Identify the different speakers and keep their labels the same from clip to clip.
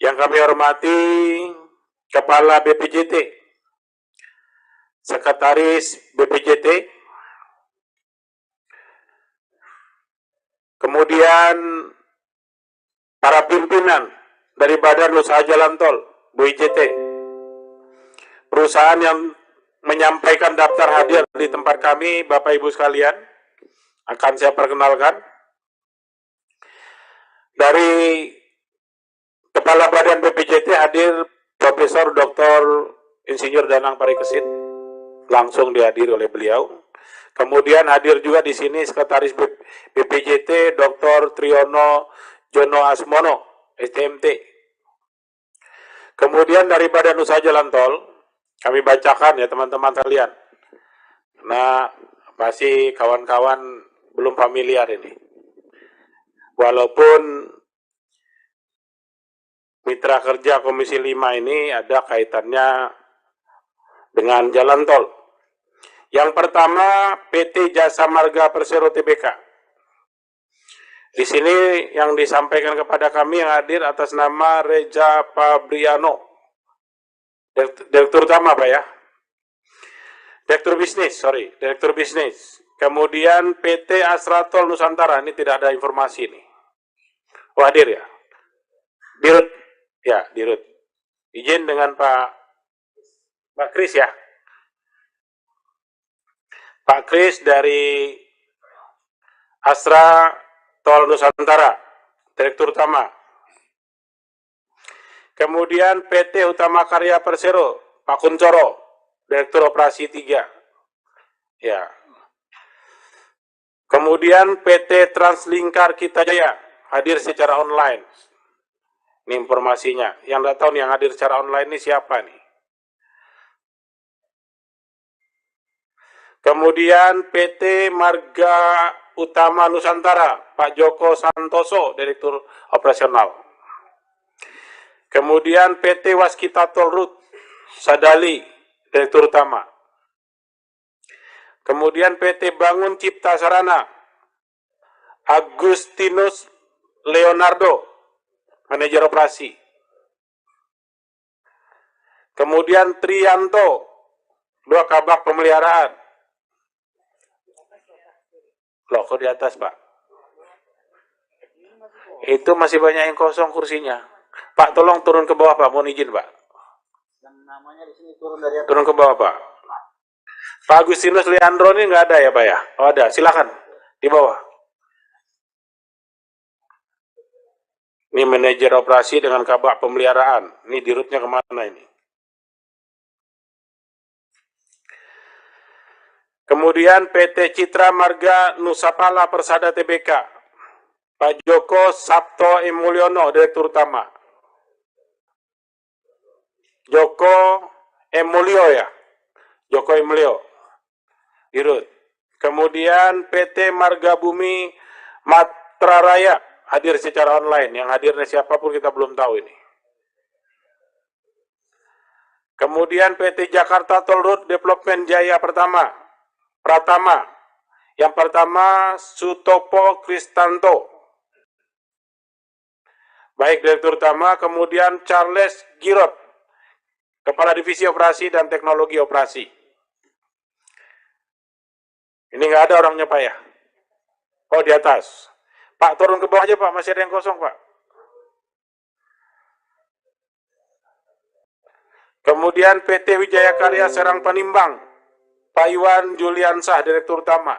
Speaker 1: Yang kami hormati Kepala BPJT, Sekretaris BPJT, kemudian para pimpinan dari Badan Usaha Jalan Tol, BUJT, perusahaan yang menyampaikan daftar hadir di tempat kami, Bapak Ibu sekalian, akan saya perkenalkan. Dari Kepala Badan BPJT hadir Profesor Dr. Insinyur Danang Parikesit, langsung dihadiri oleh beliau. Kemudian hadir juga di sini Sekretaris BPJT Dr. Triyono Jono Asmono, STMT. Kemudian dari Badan Usaha Jalan Tol, kami bacakan ya teman-teman sekalian. Nah, pasti kawan-kawan belum familiar ini. Walaupun mitra kerja Komisi 5 ini ada kaitannya dengan jalan tol. Yang pertama, PT Jasa Marga Persero Tbk. Di sini yang disampaikan kepada kami yang hadir atas nama Reza Fabriano, Direktur Utama Pak ya. Direktur Bisnis. Kemudian PT Asratol Nusantara, ini tidak ada informasi nih. Oh hadir ya? Dirut. Ya, Dirut. Izin dengan Pak Kris ya. Pak Kris dari Astra Tol Nusantara, Direktur Utama. Kemudian PT Utama Karya Persero, Pak Kuncoro, Direktur Operasi 3. Ya. Kemudian PT Translingkar Kita Jaya hadir secara online. Ini informasinya. Yang nggak tahu nih yang hadir secara online ini siapa nih? Kemudian PT Marga Utama Nusantara, Pak Joko Santoso, Direktur Operasional. Kemudian PT Waskita Tolrut, Sadali, Direktur Utama. Kemudian PT Bangun Cipta Sarana, Agustinus Leonardo, Manajer Operasi. Kemudian Trianto, 2 kabak pemeliharaan. Loh, kok di atas, Pak? Itu masih banyak yang kosong kursinya. Pak, tolong turun ke bawah, Pak. Mohon izin, Pak.
Speaker 2: Namanya di sini turun
Speaker 1: ke bawah, Pak. Pak Agustinus Leandro ini nggak ada ya, Pak ya? Oh, ada. Silakan. Di bawah. Ini manajer operasi dengan kabak pemeliharaan. Ini dirutnya kemana ini? Kemudian PT Citra Marga Nusapala Persada Tbk, Pak Joko Sabto Emulyono, Direktur Utama. Joko Emulyo ya, Joko Emulyo, Dirut. Kemudian PT Marga Bumi Matra Raya hadir secara online. Yang hadirnya siapapun kita belum tahu ini. Kemudian PT Jakarta Toll Road Development Jaya Pratama. Yang pertama Sutopo Kristanto, baik Direktur Utama. Kemudian Charles Girot, Kepala Divisi Operasi dan Teknologi Operasi. Ini nggak ada orangnya, Pak ya? Oh, di atas. Pak, turun ke bawah aja, Pak. Masih ada yang kosong, Pak. Kemudian PT Wijaya Karya Serang Panimbang, Pak Iwan Juliansah, Direktur Utama.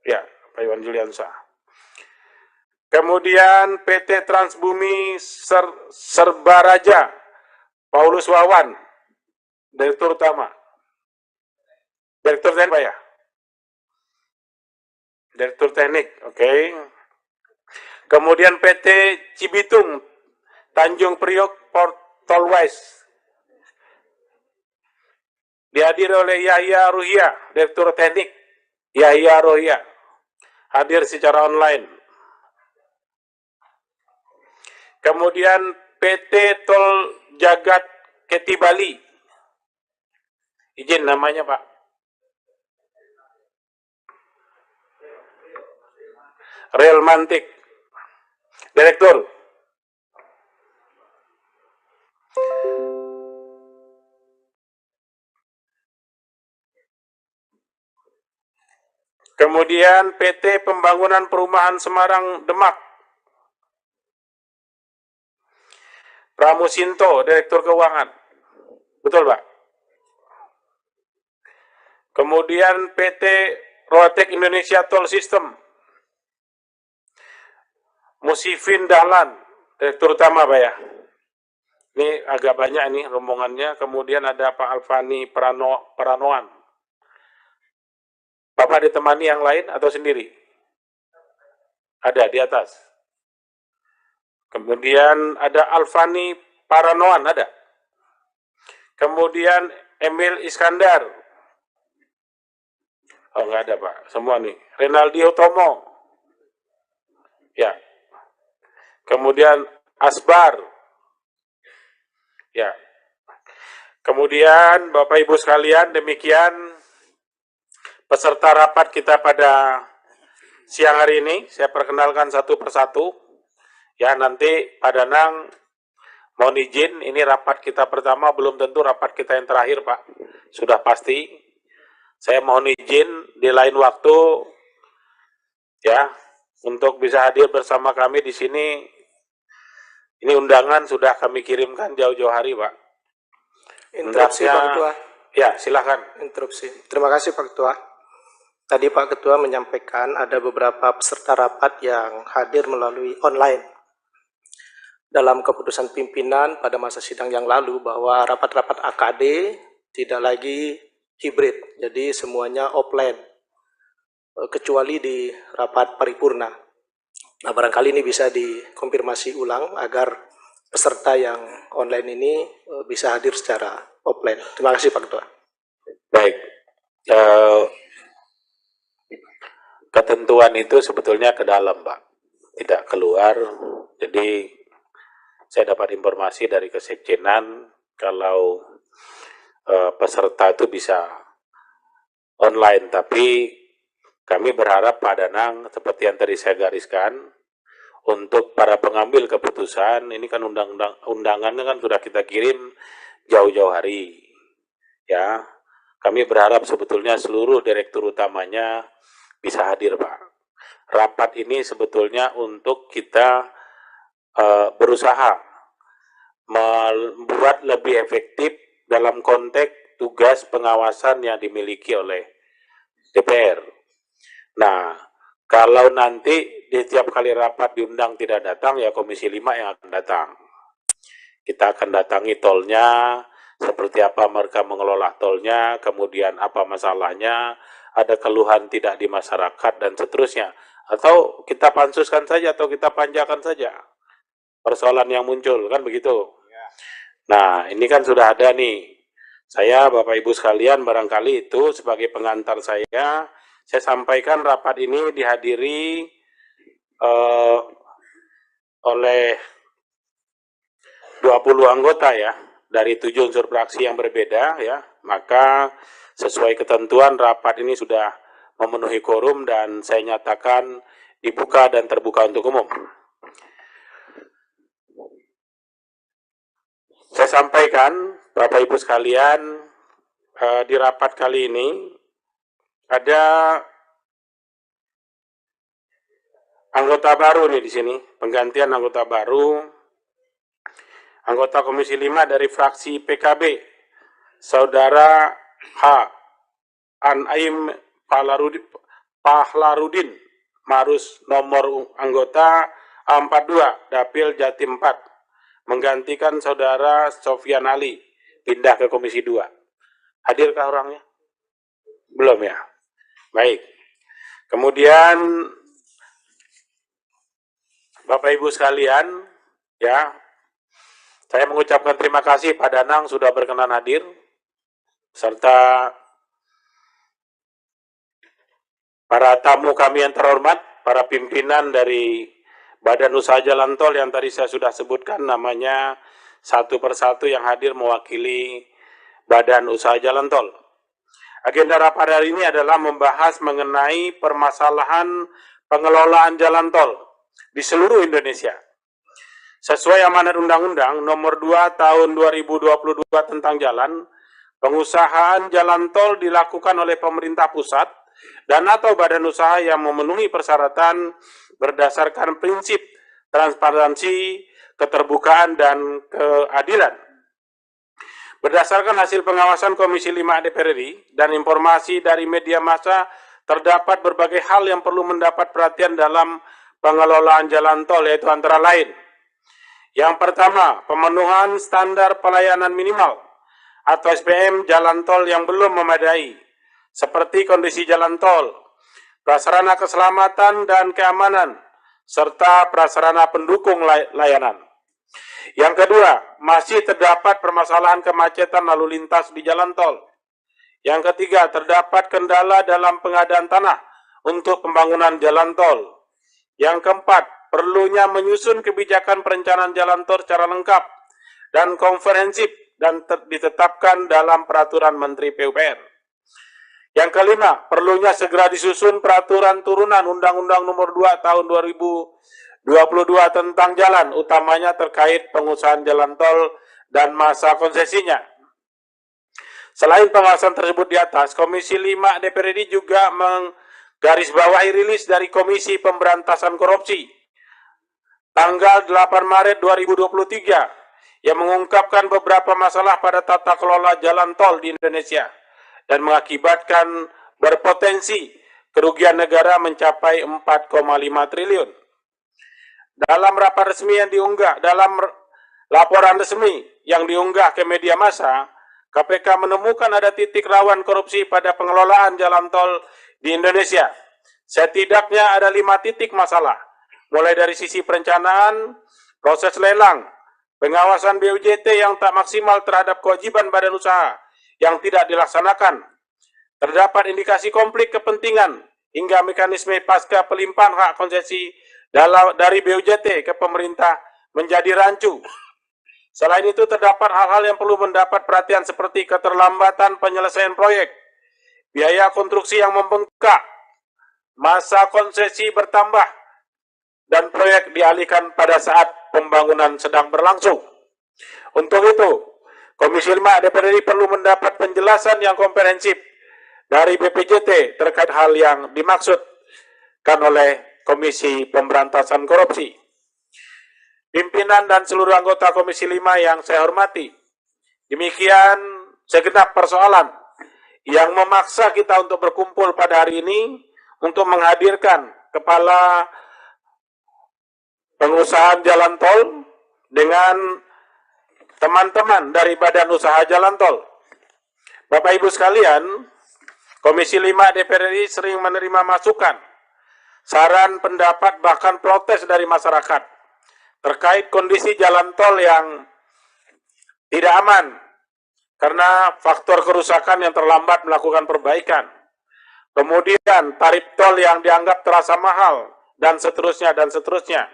Speaker 1: Ya, Pak Iwan Juliansah. Kemudian PT Transbumi Serbaraja, Paulus Wawan, Direktur Utama. Direktur Teknik, Pak ya? Direktur Teknik, oke. Kemudian PT Cibitung, Tanjung Priok, Port Tolwise. Dihadiri oleh Yahya Ruhia, Direktur Teknik. Yahya Ruhia hadir secara online. Kemudian PT Tol Jagat Keti Bali. Izin namanya, Pak. Real Mantik. Direktur. Kemudian PT Pembangunan Perumahan Semarang Demak, Pramusinto, Direktur Keuangan. Betul, Pak? Kemudian PT Roatek Indonesia Tol System, Musifin Dahlan, Direktur Utama, Pak ya. Ini agak banyak nih rombongannya. Kemudian ada Pak Alfani Pranoan. Bapak ditemani yang lain atau sendiri? Ada di atas. Kemudian ada Alfani Paranoan, ada. Kemudian Emil Iskandar. Oh, nggak ada, Pak. Semua nih. Renaldi Utomo. Ya. Kemudian Asbar. Ya. Kemudian Bapak Ibu sekalian, demikian peserta rapat kita pada siang hari ini. Saya perkenalkan satu persatu. Ya, nanti Pak Danang mohon izin, ini rapat kita pertama, belum tentu rapat kita yang terakhir, Pak. Sudah pasti. Saya mohon izin di lain waktu ya untuk bisa hadir bersama kami di sini. Ini undangan sudah kami kirimkan jauh-jauh hari, Pak.
Speaker 3: Interupsi, Pak Ketua.
Speaker 1: Ya, silakan.
Speaker 3: Interupsi. Terima kasih, Pak Ketua. Tadi Pak Ketua menyampaikan ada beberapa peserta rapat yang hadir melalui online. Dalam keputusan pimpinan pada masa sidang yang lalu bahwa rapat-rapat AKD tidak lagi hibrid, jadi semuanya offline, kecuali di rapat paripurna. Nah, barangkali ini bisa dikonfirmasi ulang agar peserta yang online ini bisa hadir secara offline. Terima kasih, Pak Ketua.
Speaker 1: Baik. Ketentuan itu sebetulnya ke dalam, Pak, tidak keluar. Jadi saya dapat informasi dari Kesekjenan kalau peserta itu bisa online, tapi kami berharap Pak Danang, seperti yang tadi saya gariskan, untuk para pengambil keputusan, ini kan undangannya kan sudah kita kirim jauh-jauh hari. Ya, kami berharap sebetulnya seluruh direktur utamanya bisa hadir, Pak. Rapat ini sebetulnya untuk kita berusaha membuat lebih efektif dalam konteks tugas pengawasan yang dimiliki oleh DPR. Nah, kalau nanti di setiap kali rapat diundang tidak datang, ya Komisi 5 yang akan datang. Kita akan datangi tolnya, seperti apa mereka mengelola tolnya, kemudian apa masalahnya, ada keluhan tidak di masyarakat, dan seterusnya. Atau kita pansuskan saja, atau kita panjakan saja persoalan yang muncul, kan begitu. Nah, ini kan sudah ada nih. Saya, Bapak Ibu sekalian, barangkali itu sebagai pengantar saya sampaikan rapat ini dihadiri oleh 20 anggota ya, dari 7 unsur fraksi yang berbeda ya. Maka sesuai ketentuan rapat ini sudah memenuhi quorum dan saya nyatakan dibuka dan terbuka untuk umum. Saya sampaikan, Bapak Ibu sekalian, di rapat kali ini ada anggota baru nih di sini, penggantian anggota baru, anggota Komisi 5 dari fraksi PKB, Saudara H. Anaim Pahlarudin, Marus nomor anggota A42, Dapil Jatim 4. Menggantikan Saudara Sofyan Ali, pindah ke Komisi 2. Hadirkah orangnya? Belum ya? Baik. Kemudian Bapak Ibu sekalian, ya, saya mengucapkan terima kasih Pak Danang sudah berkenan hadir, serta para tamu kami yang terhormat, para pimpinan dari Badan Usaha Jalan Tol yang tadi saya sudah sebutkan namanya satu persatu yang hadir mewakili Badan Usaha Jalan Tol. Agenda rapat hari ini adalah membahas mengenai permasalahan pengelolaan jalan tol di seluruh Indonesia. Sesuai amanat Undang-Undang Nomor 2 Tahun 2022 tentang jalan, pengusahaan jalan tol dilakukan oleh pemerintah pusat dan atau badan usaha yang memenuhi persyaratan berdasarkan prinsip transparansi, keterbukaan, dan keadilan. Berdasarkan hasil pengawasan Komisi 5 DPR RI dan informasi dari media massa, terdapat berbagai hal yang perlu mendapat perhatian dalam pengelolaan jalan tol, yaitu antara lain. Yang pertama, pemenuhan standar pelayanan minimal atau SPM jalan tol yang belum memadai, seperti kondisi jalan tol, prasarana keselamatan dan keamanan, serta prasarana pendukung layanan. Yang kedua, masih terdapat permasalahan kemacetan lalu lintas di jalan tol. Yang ketiga, terdapat kendala dalam pengadaan tanah untuk pembangunan jalan tol. Yang keempat, perlunya menyusun kebijakan perencanaan jalan tol secara lengkap dan komprehensif dan ditetapkan dalam peraturan Menteri PUPR. Yang kelima, perlunya segera disusun peraturan turunan Undang-Undang Nomor 2 Tahun 2022 tentang jalan, utamanya terkait pengusahaan jalan tol dan masa konsesinya. Selain pengawasan tersebut di atas, Komisi 5 DPR RI juga menggarisbawahi rilis dari Komisi Pemberantasan Korupsi tanggal 8 Maret 2023 yang mengungkapkan beberapa masalah pada tata kelola jalan tol di Indonesia dan mengakibatkan berpotensi kerugian negara mencapai 4,5 triliun. Dalam rapat resmi yang diunggah, dalam laporan resmi yang diunggah ke media massa, KPK menemukan ada titik rawan korupsi pada pengelolaan jalan tol di Indonesia. Setidaknya ada 5 titik masalah, mulai dari sisi perencanaan, proses lelang, pengawasan BUJT yang tak maksimal terhadap kewajiban badan usaha yang tidak dilaksanakan, terdapat indikasi konflik kepentingan hingga mekanisme pasca pelimpahan hak konsesi dari BUJT ke pemerintah menjadi rancu. Selain itu, terdapat hal-hal yang perlu mendapat perhatian seperti keterlambatan penyelesaian proyek, biaya konstruksi yang membengkak, masa konsesi bertambah, dan proyek dialihkan pada saat pembangunan sedang berlangsung. Untuk itu, Komisi 5 DPR RI perlu mendapat penjelasan yang komprehensif dari BPJT terkait hal yang dimaksudkan oleh Komisi Pemberantasan Korupsi. Pimpinan dan seluruh anggota Komisi 5 yang saya hormati, demikian segenap persoalan yang memaksa kita untuk berkumpul pada hari ini untuk menghadirkan Kepala Pengusahaan Jalan Tol dengan teman-teman dari Badan Usaha Jalan Tol. Bapak Ibu sekalian, Komisi 5 DPR RI sering menerima masukan, saran, pendapat, bahkan protes dari masyarakat terkait kondisi jalan tol yang tidak aman karena faktor kerusakan yang terlambat melakukan perbaikan. Kemudian tarif tol yang dianggap terasa mahal, dan seterusnya, dan seterusnya.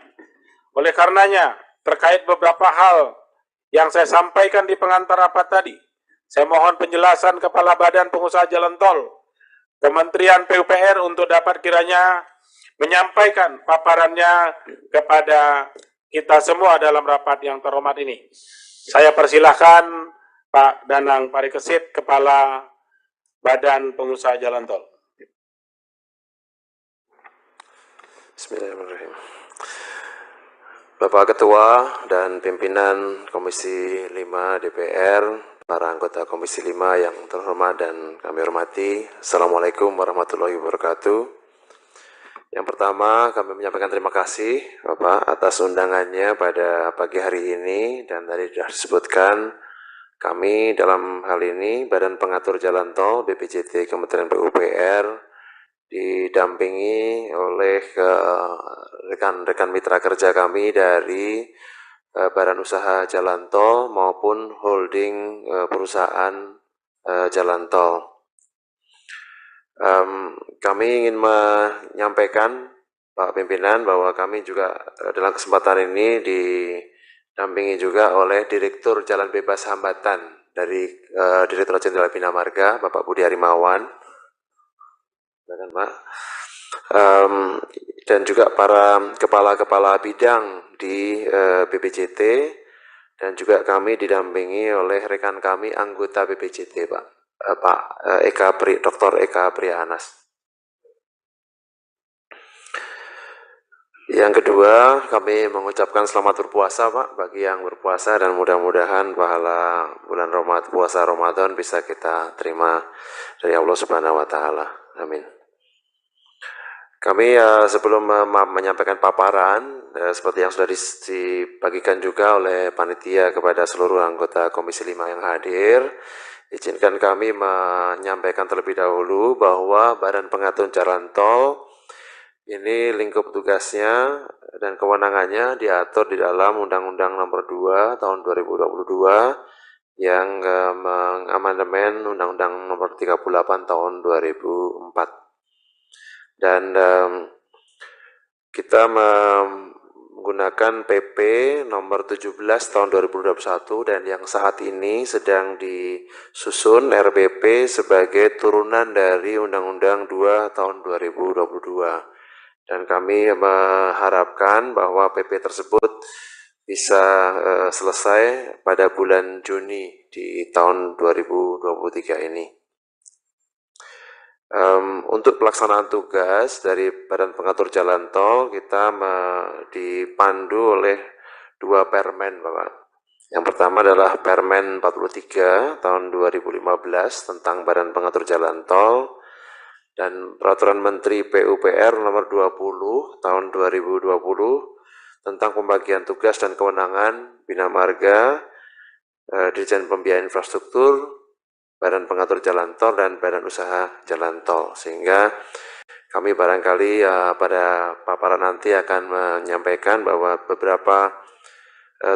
Speaker 1: Oleh karenanya, terkait beberapa hal yang saya sampaikan di pengantar rapat tadi, saya mohon penjelasan Kepala Badan Pengusaha Jalan Tol, Kementerian PUPR untuk dapat kiranya menyampaikan paparannya kepada kita semua dalam rapat yang terhormat ini. Saya persilahkan Pak Danang Parikesit, Kepala Badan Pengusaha Jalan Tol.
Speaker 4: Bismillahirrahmanirrahim. Bapak Ketua dan pimpinan Komisi 5 DPR, para anggota Komisi 5 yang terhormat dan kami hormati, Assalamualaikum warahmatullahi wabarakatuh. Yang pertama, kami menyampaikan terima kasih Bapak atas undangannya pada pagi hari ini, dan tadi sudah disebutkan kami dalam hal ini Badan Pengatur Jalan Tol BPJT Kementerian PUPR didampingi oleh rekan-rekan mitra kerja kami dari Badan Usaha Jalan Tol maupun holding perusahaan jalan tol. Kami ingin menyampaikan Pak Pimpinan bahwa kami juga dalam kesempatan ini didampingi juga oleh Direktur Jalan Bebas Hambatan dari Direktur Jenderal Bina Marga, Bapak Budi Harimawan, dan juga para kepala-kepala bidang di BPJT, dan juga kami didampingi oleh rekan kami anggota BPJT, Pak Dr. Eka Priyanas. Yang kedua, kami mengucapkan selamat berpuasa, Pak, bagi yang berpuasa, dan mudah-mudahan pahala bulan puasa Ramadan bisa kita terima dari Allah Subhanahu wa Ta'ala. Amin. Kami sebelum menyampaikan paparan, seperti yang sudah dibagikan juga oleh panitia kepada seluruh anggota Komisi 5 yang hadir, izinkan kami menyampaikan terlebih dahulu bahwa Badan Pengatur Jalan Tol ini lingkup tugasnya dan kewenangannya diatur di dalam Undang-Undang Nomor 2 Tahun 2022 yang mengamandemen Undang-Undang Nomor 38 Tahun 2004. Dan kita menggunakan PP Nomor 17 Tahun 2021 dan yang saat ini sedang disusun RBP sebagai turunan dari Undang-Undang 2 Tahun 2022. Dan kami mengharapkan bahwa PP tersebut bisa selesai pada bulan Juni di tahun 2023 ini. Untuk pelaksanaan tugas dari Badan Pengatur Jalan Tol, kita dipandu oleh dua permen, Bapak. Yang pertama adalah Permen 43 tahun 2015 tentang Badan Pengatur Jalan Tol, dan Peraturan Menteri PUPR Nomor 20 Tahun 2020 tentang pembagian tugas dan kewenangan Bina Marga, Dirjen Pembiayaan Infrastruktur, Badan Pengatur Jalan Tol, dan Badan Usaha Jalan Tol. Sehingga kami barangkali pada paparan nanti akan menyampaikan bahwa beberapa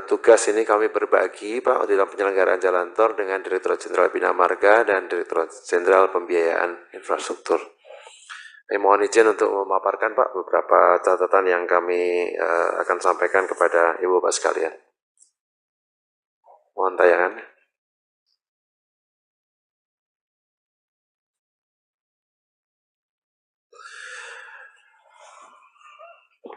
Speaker 4: tugas ini kami berbagi, Pak, dalam penyelenggaraan jalan tol dengan Direktorat Jenderal Bina Marga dan Direktorat Jenderal Pembiayaan Infrastruktur. Mohon izin untuk memaparkan, Pak, beberapa catatan yang kami akan sampaikan kepada Ibu Bapak sekalian. Mohon tayangan.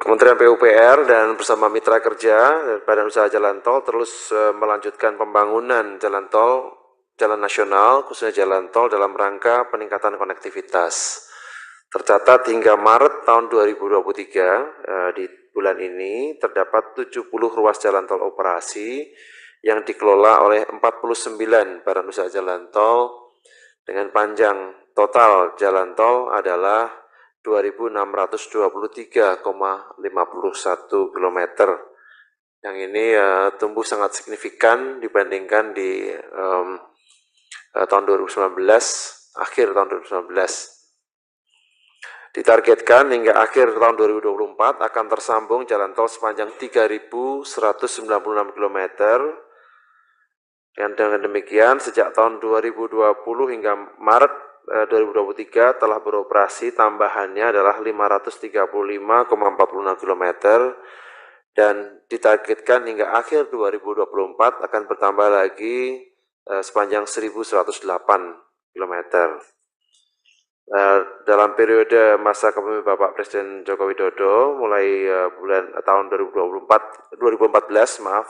Speaker 4: Kementerian PUPR dan bersama mitra kerja Badan Usaha Jalan Tol terus melanjutkan pembangunan jalan tol, jalan nasional, khususnya jalan tol dalam rangka peningkatan konektivitas. Tercatat hingga Maret tahun 2023, di bulan ini terdapat 70 ruas jalan tol operasi yang dikelola oleh 49 Badan Usaha Jalan Tol dengan panjang total jalan tol adalah 2.623,51 km. Yang ini tumbuh sangat signifikan dibandingkan di tahun 2019, akhir tahun 2019. Ditargetkan hingga akhir tahun 2024 akan tersambung jalan tol sepanjang 3.196 km. Dan dengan demikian, sejak tahun 2020 hingga Maret 2023 telah beroperasi tambahannya adalah 535,46 km dan ditargetkan hingga akhir 2024 akan bertambah lagi sepanjang 1.108 km. Dalam periode masa kepemimpinan Bapak Presiden Joko Widodo mulai tahun 2014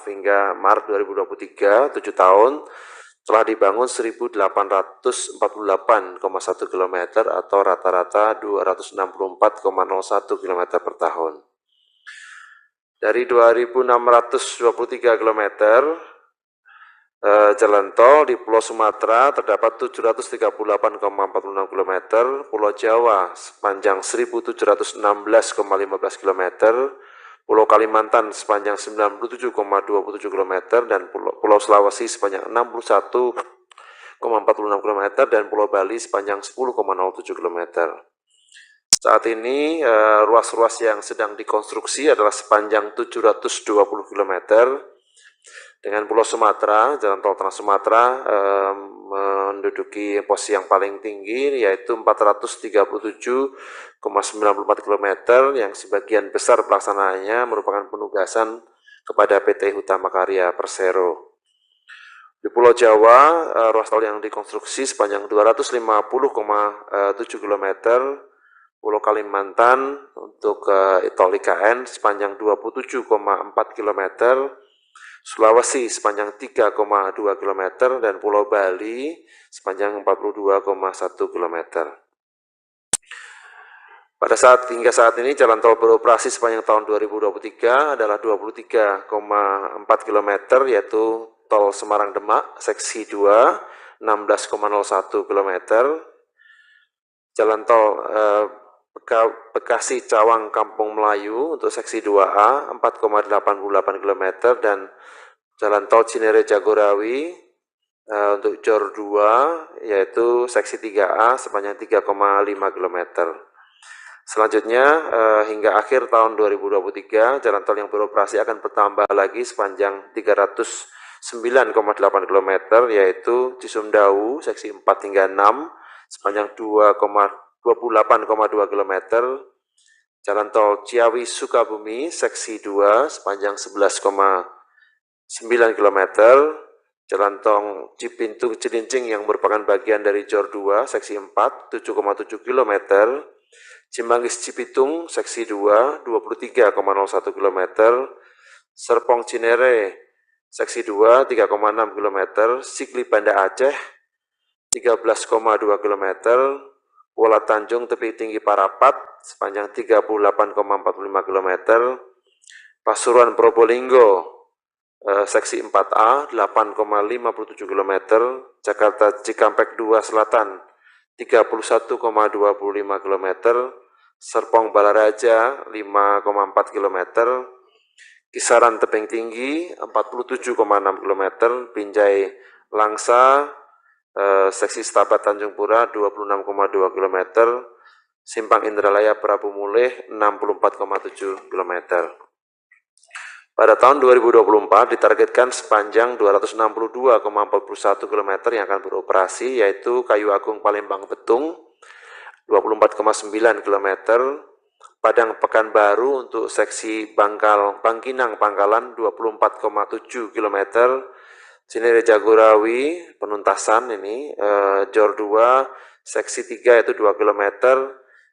Speaker 4: hingga Maret 2023, 7 tahun, telah dibangun 1.848,1 km atau rata-rata 264,01 km per tahun. Dari 2.623 km jalan tol di Pulau Sumatera terdapat 738,46 km, Pulau Jawa sepanjang 1.716,15 km, Pulau Kalimantan sepanjang 97,27 km, dan Pulau Sulawesi sepanjang 61,46 km, dan Pulau Bali sepanjang 10,07 km. Saat ini ruas-ruas yang sedang dikonstruksi adalah sepanjang 720 km, dengan Pulau Sumatera, Jalan Tol Trans Sumatera menduduki posisi yang paling tinggi, yaitu 437,94 km, yang sebagian besar pelaksanaannya merupakan penugasan kepada PT Hutama Karya Persero. Di Pulau Jawa, ruas tol yang dikonstruksi sepanjang 250,7 km, Pulau Kalimantan untuk tol IKN sepanjang 27,4 km, Sulawesi sepanjang 3,2 km, dan Pulau Bali sepanjang 42,1 km. Hingga saat ini jalan tol beroperasi sepanjang tahun 2023 adalah 23,4 km, yaitu tol Semarang-Demak, seksi 2, 16,01 km, jalan tol Bekasi-Cawang Kampung Melayu untuk seksi 2A, 4,88 km, dan jalan tol Cinere-Jagorawi untuk JOR 2, yaitu seksi 3A sepanjang 3,5 km. Selanjutnya, hingga akhir tahun 2023, jalan tol yang beroperasi akan bertambah lagi sepanjang 309,8 km, yaitu Cisumdawu, seksi 4 hingga 6, sepanjang 28,2 km, jalan tol Ciawi-Sukabumi, seksi 2, sepanjang 11,9 km, jalan tol Cipintu-Cilincing yang merupakan bagian dari JOR 2, seksi 4, 7,7 km, Cimanggis-Cibitung, seksi 2, 23,01 km, Serpong-Cinere, seksi 2, 3,6 km, Sikli-Banda Aceh, 13,2 km, Kuala Tanjung Tepi Tinggi Parapat, sepanjang 38,45 km, Pasuruan Probolinggo, seksi 4A, 8,57 km, Jakarta Cikampek 2 Selatan, 31,25 km, Serpong Balaraja 5,4 km, Kisaran Tebing Tinggi 47,6 km, Binjai Langsa, seksi Setabat Tanjung Pura 26,2 km, Simpang Indralaya Prabu Mulih 64,7 km. Pada tahun 2024 ditargetkan sepanjang 262,41 km yang akan beroperasi, yaitu Kayu Agung Palembang Betung 24,9 km, Padang Pekanbaru untuk seksi Bangkinang Pangkalan 24,7 km, Cinere Jagorawi penuntasan ini JOR 2 seksi 3 yaitu 2 km,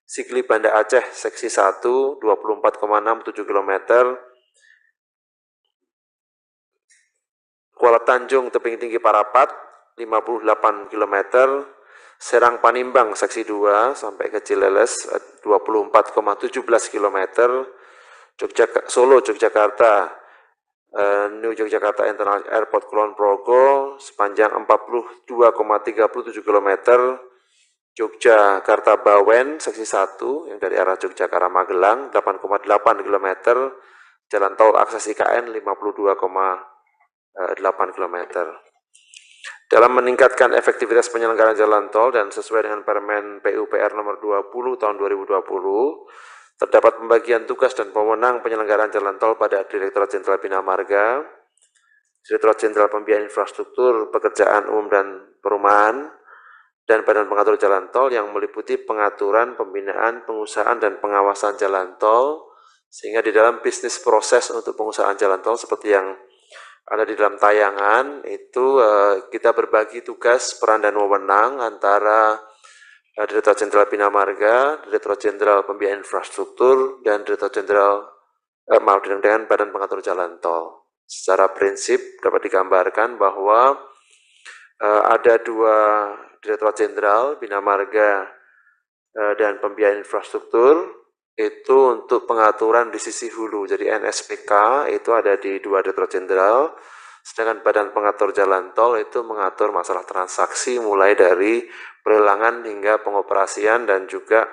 Speaker 4: Sikli Banda Aceh seksi 1 24,67 km, Kuala Tanjung Tebing Tinggi Parapat 58 km, Serang Panimbang seksi 2 sampai ke Cileles 24,17 km, Solo Yogyakarta New Yogyakarta International Airport Kulon Progo sepanjang 42,37 km, Yogyakarta Bawen seksi 1 yang dari arah Jogja ke arah Magelang 8,8 km, jalan tol akses IKN 52,8 km. Dalam meningkatkan efektivitas penyelenggaraan jalan tol dan sesuai dengan Permen PUPR nomor 20 tahun 2020, terdapat pembagian tugas dan wewenang penyelenggaraan jalan tol pada Direktorat Jenderal Bina Marga, Direktorat Jenderal Pembiayaan Infrastruktur, Pekerjaan Umum dan Perumahan, dan Badan Pengatur Jalan Tol yang meliputi pengaturan, pembinaan, pengusahaan, dan pengawasan jalan tol, sehingga di dalam bisnis proses untuk pengusahaan jalan tol seperti yang ada di dalam tayangan itu kita berbagi tugas, peran dan wewenang antara Direktorat Jenderal Bina Marga, Direktorat Jenderal Pembiayaan Infrastruktur, dan Direktorat Jenderal dengan Badan Pengatur Jalan Tol. Secara prinsip dapat digambarkan bahwa ada dua Direktorat Jenderal Bina Marga dan Pembiayaan Infrastruktur itu untuk pengaturan di sisi hulu. Jadi NSPK itu ada di dua Direktorat Jenderal, sedangkan Badan Pengatur Jalan Tol itu mengatur masalah transaksi mulai dari pelelangan hingga pengoperasian dan juga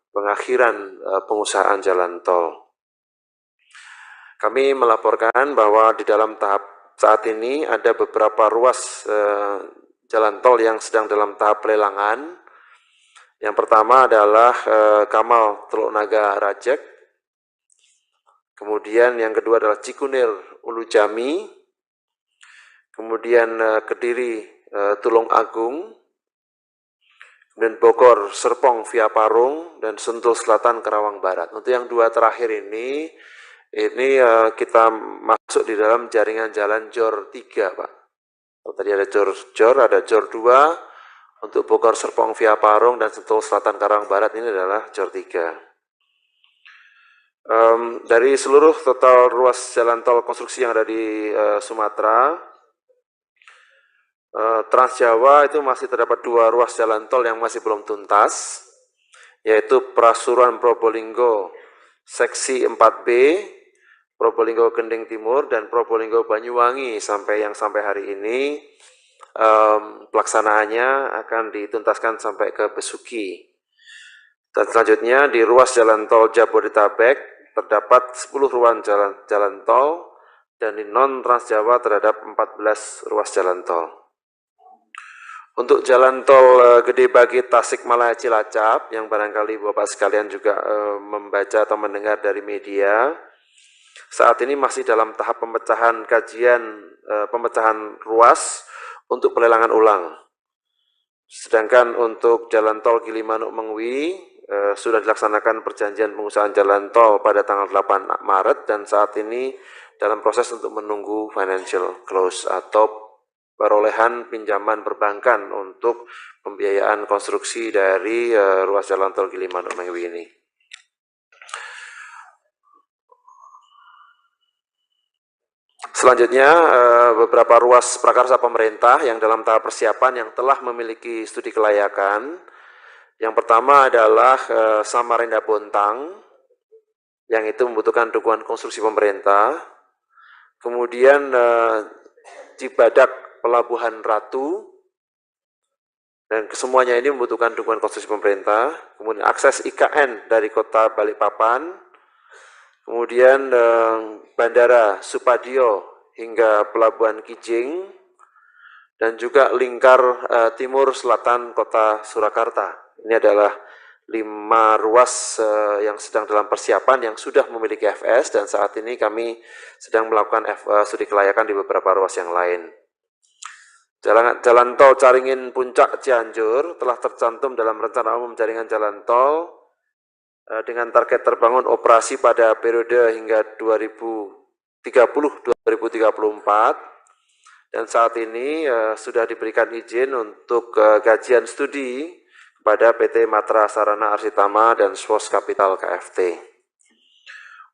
Speaker 4: pengakhiran pengusahaan jalan tol. Kami melaporkan bahwa di dalam tahap saat ini ada beberapa ruas jalan tol yang sedang dalam tahap pelelangan. Yang pertama adalah Kamal Teluk Naga Rajek, kemudian yang kedua adalah Cikunir Ulu Jami, kemudian Kediri Tulung Agung, kemudian Bogor Serpong via Parung, dan Sentul Selatan Karawang Barat. Untuk yang dua terakhir ini kita masuk di dalam jaringan jalan JOR 3, Pak. Tadi ada JOR, ada JOR 2, untuk Bogor Serpong via Parung dan Sentul Selatan Karawang Barat ini adalah JOR 3. Dari seluruh total ruas jalan tol konstruksi yang ada di Sumatera, Trans Jawa itu masih terdapat 2 ruas jalan tol yang masih belum tuntas, yaitu Prasuran Probolinggo Seksi 4B, Probolinggo Gending Timur, dan Probolinggo Banyuwangi yang sampai hari ini pelaksanaannya akan dituntaskan sampai ke Besuki. Dan selanjutnya di ruas jalan tol Jabodetabek terdapat 10 ruas jalan tol, dan di non-Trans Jawa terhadap 14 ruas jalan tol. Untuk jalan tol Gede Bage Tasikmalaya Cilacap, yang barangkali Bapak sekalian juga membaca atau mendengar dari media, saat ini masih dalam tahap pemecahan pemecahan ruas untuk pelelangan ulang. Sedangkan untuk jalan tol Gilimanuk Mengwi sudah dilaksanakan perjanjian pengusahaan jalan tol pada tanggal 8 Maret dan saat ini dalam proses untuk menunggu financial close atau perolehan pinjaman perbankan untuk pembiayaan konstruksi dari ruas jalan tol Gilimanuk Mengwi ini. Selanjutnya, beberapa ruas prakarsa pemerintah yang dalam tahap persiapan yang telah memiliki studi kelayakan. Yang pertama adalah Samarinda Bontang, yang itu membutuhkan dukungan konstruksi pemerintah. Kemudian Cibadak Pelabuhan Ratu, dan kesemuanya ini membutuhkan dukungan konstruksi pemerintah. Kemudian akses IKN dari kota Balikpapan, kemudian Bandara Supadio hingga Pelabuhan Kijing, dan juga lingkar timur selatan kota Surakarta. Ini adalah 5 ruas yang sedang dalam persiapan yang sudah memiliki FS, dan saat ini kami sedang melakukan studi kelayakan di beberapa ruas yang lain. Jalan tol Caringin Puncak Cianjur telah tercantum dalam rencana umum jaringan jalan tol dengan target terbangun operasi pada periode hingga 2030-2034, dan saat ini sudah diberikan izin untuk kajian studi kepada PT Matra Sarana Arsitama dan Swos Capital KFT.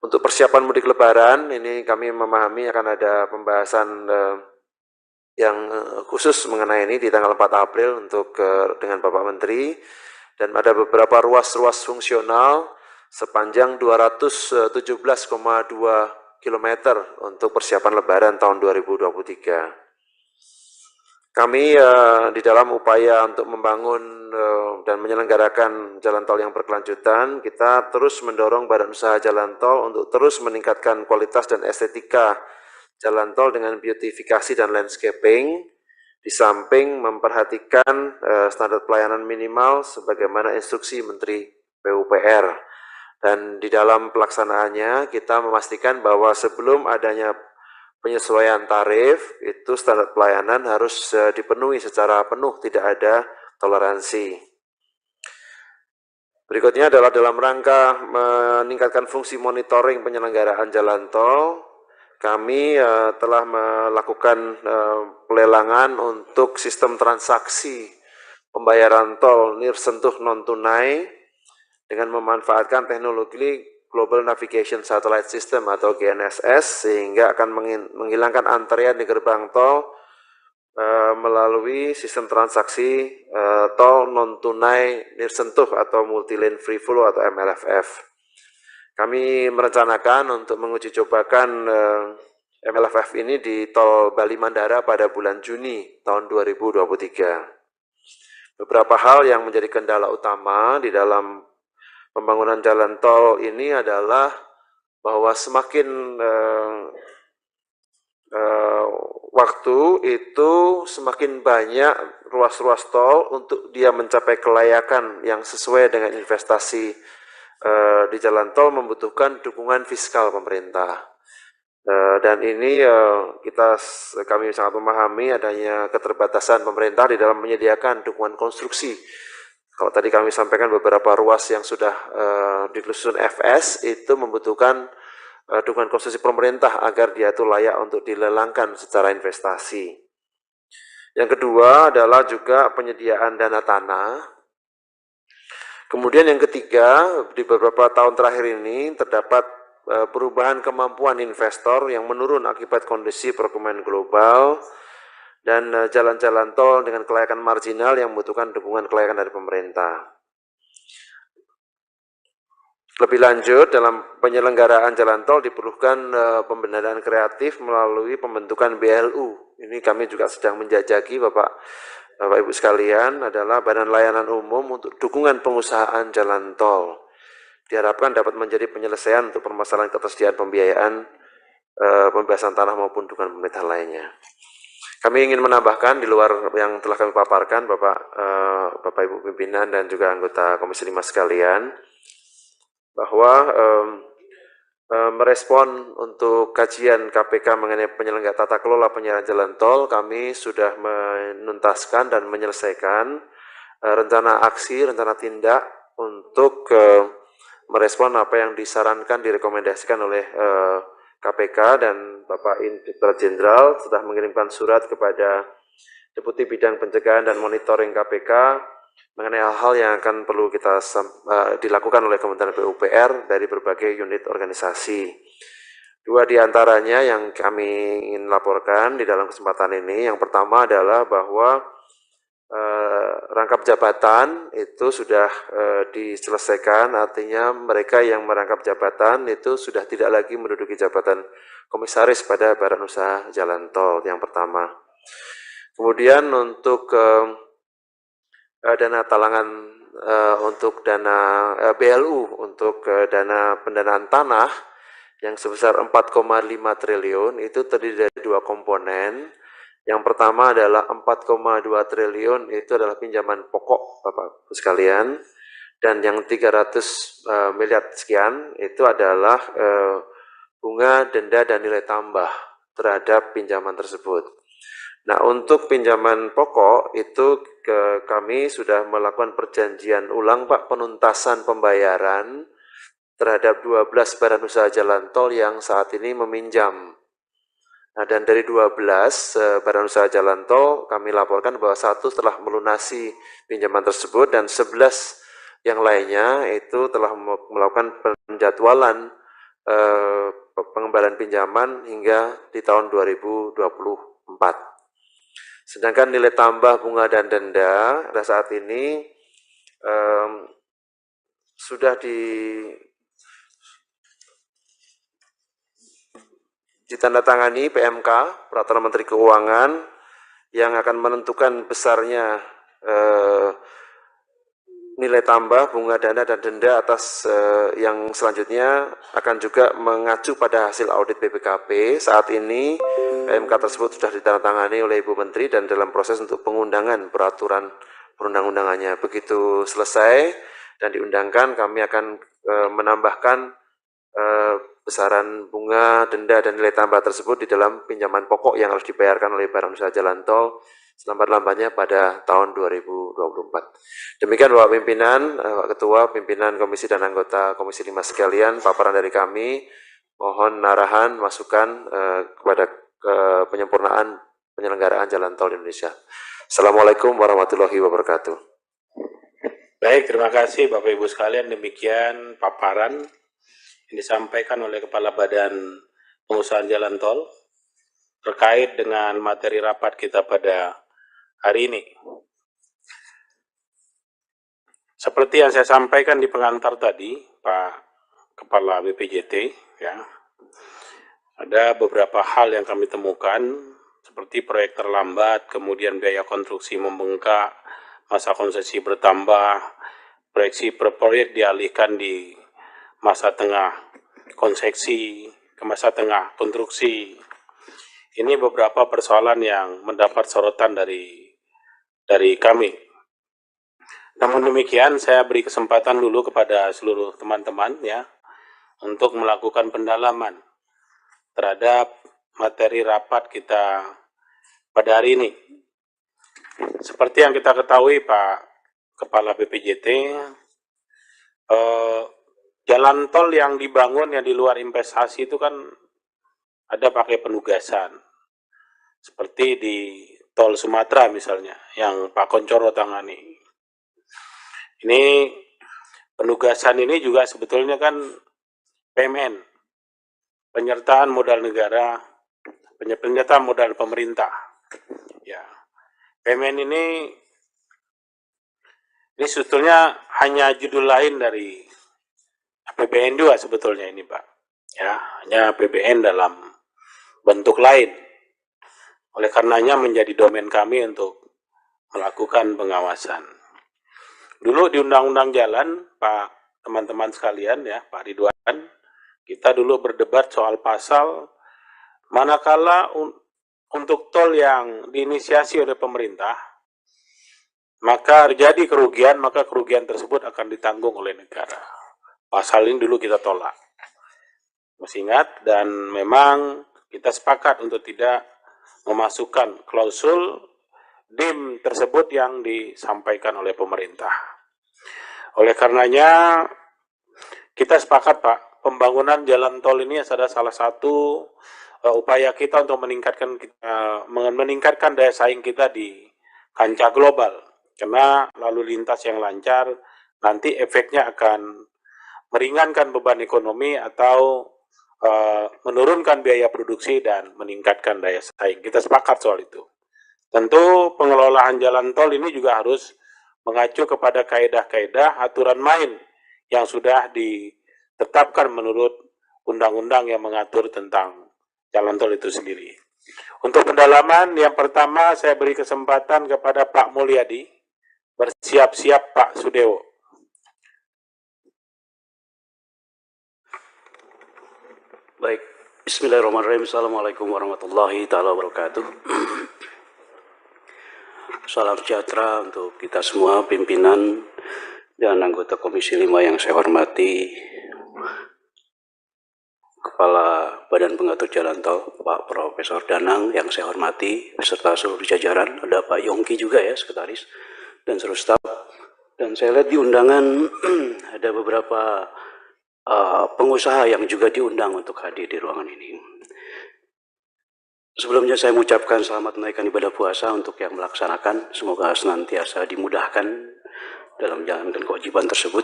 Speaker 4: Untuk persiapan mudik lebaran, ini kami memahami akan ada pembahasan yang khusus mengenai ini di tanggal 4 April untuk dengan Bapak Menteri, dan ada beberapa ruas-ruas fungsional sepanjang 217,2 km untuk persiapan lebaran tahun 2023. Kami di dalam upaya untuk membangun dan menyelenggarakan jalan tol yang berkelanjutan, kita terus mendorong Badan Usaha Jalan Tol untuk terus meningkatkan kualitas dan estetika jalan tol dengan beautifikasi dan landscaping, di samping memperhatikan standar pelayanan minimal sebagaimana instruksi Menteri PUPR. Dan di dalam pelaksanaannya kita memastikan bahwa sebelum adanya penyesuaian tarif, itu standar pelayanan harus dipenuhi secara penuh, tidak ada toleransi. Berikutnya adalah dalam rangka meningkatkan fungsi monitoring penyelenggaraan jalan tol, kami telah melakukan pelelangan untuk sistem transaksi pembayaran tol nirsentuh non-tunai dengan memanfaatkan teknologi Global Navigation Satellite System atau GNSS, sehingga akan menghilangkan antrean di gerbang tol melalui sistem transaksi tol non-tunai nirsentuh atau Multi-Lane Free Flow atau MLFF. Kami merencanakan untuk menguji cobakan MLFF ini di tol Bali Mandara pada bulan Juni tahun 2023. Beberapa hal yang menjadi kendala utama di dalam pembangunan jalan tol ini adalah bahwa semakin waktu itu semakin banyak ruas-ruas tol untuk dia mencapai kelayakan yang sesuai dengan investasi di jalan tol membutuhkan dukungan fiskal pemerintah, dan ini kami sangat memahami adanya keterbatasan pemerintah di dalam menyediakan dukungan konstruksi. Kalau tadi kami sampaikan beberapa ruas yang sudah disusun FS itu membutuhkan dukungan konstruksi pemerintah agar dia itu layak untuk dilelangkan secara investasi. Yang kedua adalah juga penyediaan dana tanah. Kemudian yang ketiga, di beberapa tahun terakhir ini terdapat perubahan kemampuan investor yang menurun akibat kondisi perekonomian global dan jalan-jalan tol dengan kelayakan marginal yang membutuhkan dukungan kelayakan dari pemerintah. Lebih lanjut, dalam penyelenggaraan jalan tol diperlukan pembenahan kreatif melalui pembentukan BLU. Ini kami juga sedang menjajaki Bapak Ibu sekalian, adalah Badan Layanan Umum untuk dukungan pengusahaan jalan tol. Diharapkan dapat menjadi penyelesaian untuk permasalahan ketersediaan pembiayaan, pembebasan tanah maupun dukungan pemerintah lainnya. Kami ingin menambahkan di luar yang telah kami paparkan, Bapak Ibu pimpinan dan juga anggota Komisi 5 sekalian, bahwa merespon untuk kajian KPK mengenai penyelenggara tata kelola penyiaran jalan tol, kami sudah menuntaskan dan menyelesaikan rencana aksi, rencana tindak untuk merespon apa yang disarankan, direkomendasikan oleh KPK, dan Bapak Inspektur Jenderal sudah mengirimkan surat kepada Deputi Bidang Pencegahan dan Monitoring KPK mengenai hal-hal yang akan perlu kita dilakukan oleh Kementerian PUPR dari berbagai unit organisasi. Dua di antaranya yang kami ingin laporkan di dalam kesempatan ini, yang pertama adalah bahwa rangkap jabatan itu sudah diselesaikan, artinya mereka yang merangkap jabatan itu sudah tidak lagi menduduki jabatan komisaris pada Badan Usaha Jalan Tol, yang pertama. Kemudian untuk dana talangan untuk dana BLU untuk dana pendanaan tanah yang sebesar 4,5 triliun itu terdiri dari dua komponen. Yang pertama adalah 4,2 triliun itu adalah pinjaman pokok Bapak Ibu sekalian, dan yang 300 miliar sekian itu adalah bunga, denda, dan nilai tambah terhadap pinjaman tersebut. Nah, untuk pinjaman pokok itu kami sudah melakukan perjanjian ulang Pak, penuntasan pembayaran terhadap 12 badan usaha jalan tol yang saat ini meminjam. Nah, dan dari 12 badan usaha jalan tol kami laporkan bahwa satu telah melunasi pinjaman tersebut, dan 11 yang lainnya itu telah melakukan penjadwalan pengembalian pinjaman hingga di tahun 2024. Sedangkan nilai tambah bunga dan denda pada saat ini sudah ditandatangani PMK, Peraturan Menteri Keuangan, yang akan menentukan besarnya nilai tambah, bunga, dana, dan denda atas yang selanjutnya akan juga mengacu pada hasil audit BPKP. Saat ini PMK tersebut sudah ditandatangani oleh Ibu Menteri dan dalam proses untuk pengundangan peraturan perundang-undangannya. Begitu selesai dan diundangkan, kami akan menambahkan besaran bunga, denda, dan nilai tambah tersebut di dalam pinjaman pokok yang harus dibayarkan oleh Badan Usaha Jalan Tol selambat-lambatnya pada tahun 2024. Demikian Bapak Pimpinan, Pak Ketua, Pimpinan Komisi dan anggota Komisi 5 sekalian, paparan dari kami. Mohon arahan, masukan kepada penyempurnaan penyelenggaraan jalan tol di Indonesia. Assalamualaikum warahmatullahi wabarakatuh.
Speaker 1: Baik, terima kasih Bapak Ibu sekalian. Demikian paparan yang disampaikan oleh Kepala Badan Pengusahaan Jalan Tol terkait dengan materi rapat kita pada hari ini. Seperti yang saya sampaikan di pengantar tadi, Pak Kepala BPJT, ya, ada beberapa hal yang kami temukan, seperti proyek terlambat, kemudian biaya konstruksi membengkak, masa konsesi bertambah, proyeksi per proyek dialihkan di masa tengah konsesi ke masa tengah konstruksi. Ini beberapa persoalan yang mendapat sorotan dari kami. Namun demikian, saya beri kesempatan dulu kepada seluruh teman-teman ya untuk melakukan pendalaman terhadap materi rapat kita pada hari ini. Seperti yang kita ketahui Pak Kepala BPJT, jalan tol yang dibangun yang di luar investasi itu kan ada pakai penugasan. Seperti di tol Sumatera misalnya, yang Pak Koncoro tangani. Ini penugasan ini juga sebetulnya kan PMN, penyertaan modal negara, penyertaan modal pemerintah. Ya, PMN ini sebetulnya hanya judul lain dari APBN juga sebetulnya ini Pak. Ya, hanya APBN dalam bentuk lain. Oleh karenanya menjadi domain kami untuk melakukan pengawasan. Dulu di Undang-Undang Jalan, Pak, teman-teman sekalian ya, Pak Ridwan, kita dulu berdebat soal pasal manakala untuk tol yang diinisiasi oleh pemerintah, maka terjadi kerugian, maka kerugian tersebut akan ditanggung oleh negara. Pasal ini dulu kita tolak. Masih ingat, dan memang kita sepakat untuk tidak memasukkan klausul DIM tersebut yang disampaikan oleh pemerintah. Oleh karenanya, kita sepakat Pak, pembangunan jalan tol ini adalah salah satu upaya kita untuk meningkatkan daya saing kita di kancah global. Karena lalu lintas yang lancar nanti efeknya akan meringankan beban ekonomi atau menurunkan biaya produksi dan meningkatkan daya saing. Kita sepakat soal itu. Tentu pengelolaan jalan tol ini juga harus mengacu kepada kaedah-kaedah aturan main yang sudah ditetapkan menurut undang-undang yang mengatur tentang jalan tol itu sendiri. Untuk pendalaman, yang pertama saya beri kesempatan kepada Pak Mulyadi. Bersiap-siap Pak Sudewo.
Speaker 5: Baik, bismillahirrahmanirrahim. Assalamualaikum warahmatullahi ta'ala wabarakatuh. Salam sejahtera untuk kita semua, pimpinan dan anggota Komisi 5 yang saya hormati, Kepala Badan Pengatur Jalan Tol, Pak Profesor Danang yang saya hormati, beserta seluruh jajaran, ada Pak Yongki juga ya, sekretaris, dan seluruh staf. Dan saya lihat di undangan ada beberapa pengusaha yang juga diundang untuk hadir di ruangan ini. Sebelumnya saya mengucapkan selamat menaikkan ibadah puasa untuk yang melaksanakan. Semoga senantiasa dimudahkan dalam menjalankan kewajiban tersebut.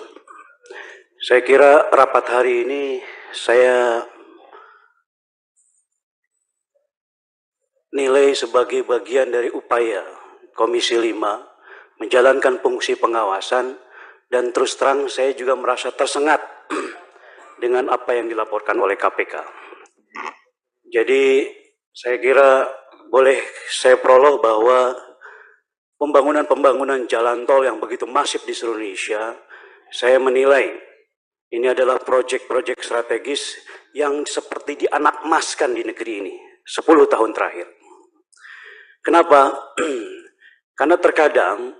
Speaker 5: Saya kira rapat hari ini saya nilai sebagai bagian dari upaya Komisi 5 menjalankan fungsi pengawasan, dan terus terang saya juga merasa tersengat dengan apa yang dilaporkan oleh KPK. Jadi saya kira boleh saya prolog bahwa pembangunan jalan tol yang begitu masif di seluruh Indonesia, saya menilai ini adalah proyek-proyek strategis yang seperti dianakmaskan di negeri ini 10 tahun terakhir. Kenapa? Karena terkadang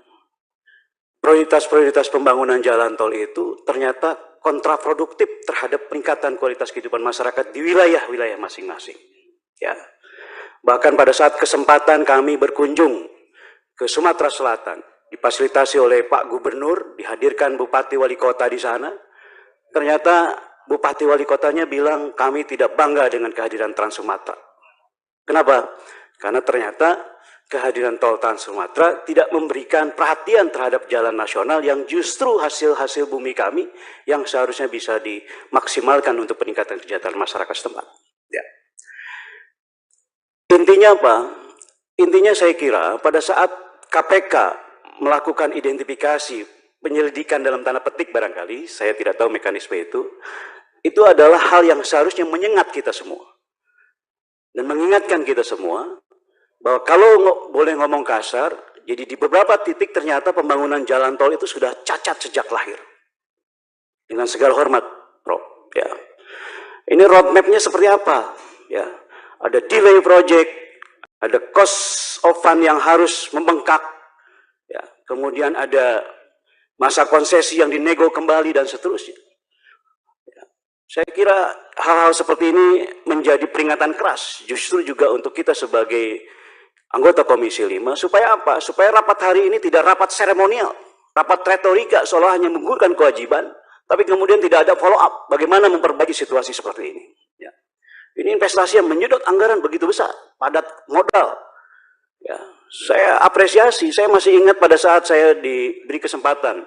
Speaker 5: prioritas-prioritas pembangunan jalan tol itu ternyata kontraproduktif terhadap peningkatan kualitas kehidupan masyarakat di wilayah-wilayah masing-masing. Ya. Bahkan pada saat kesempatan kami berkunjung ke Sumatera Selatan, difasilitasi oleh Pak Gubernur, dihadirkan Bupati Wali Kota di sana. Ternyata Bupati Wali Kotanya bilang kami tidak bangga dengan kehadiran Trans Sumatera. Kenapa? Karena ternyata kehadiran tol Trans Sumatera tidak memberikan perhatian terhadap jalan nasional yang justru hasil-hasil bumi kami yang seharusnya bisa dimaksimalkan untuk peningkatan kesejahteraan masyarakat setempat. Ya. Intinya apa? Intinya saya kira pada saat KPK melakukan identifikasi penyelidikan dalam tanda petik barangkali, saya tidak tahu mekanisme itu adalah hal yang seharusnya menyengat kita semua. Dan mengingatkan kita semua, bahwa kalau boleh ngomong kasar, jadi di beberapa titik ternyata pembangunan jalan tol itu sudah cacat sejak lahir. Dengan segala hormat, Prof. Ya. Ini roadmap-nya seperti apa? Ya. Ada delay project, ada cost of fund yang harus membengkak, ya. Kemudian ada masa konsesi yang dinego kembali dan seterusnya. Ya. Saya kira hal-hal seperti ini menjadi peringatan keras justru juga untuk kita sebagai anggota Komisi 5, supaya apa? Supaya rapat hari ini tidak rapat seremonial, rapat retorika seolah hanya menggugurkan kewajiban, tapi kemudian tidak ada follow up bagaimana memperbaiki situasi seperti ini. Ya. Ini investasi yang menyedot anggaran begitu besar, padat modal. Ya, saya apresiasi, saya masih ingat pada saat saya diberi kesempatan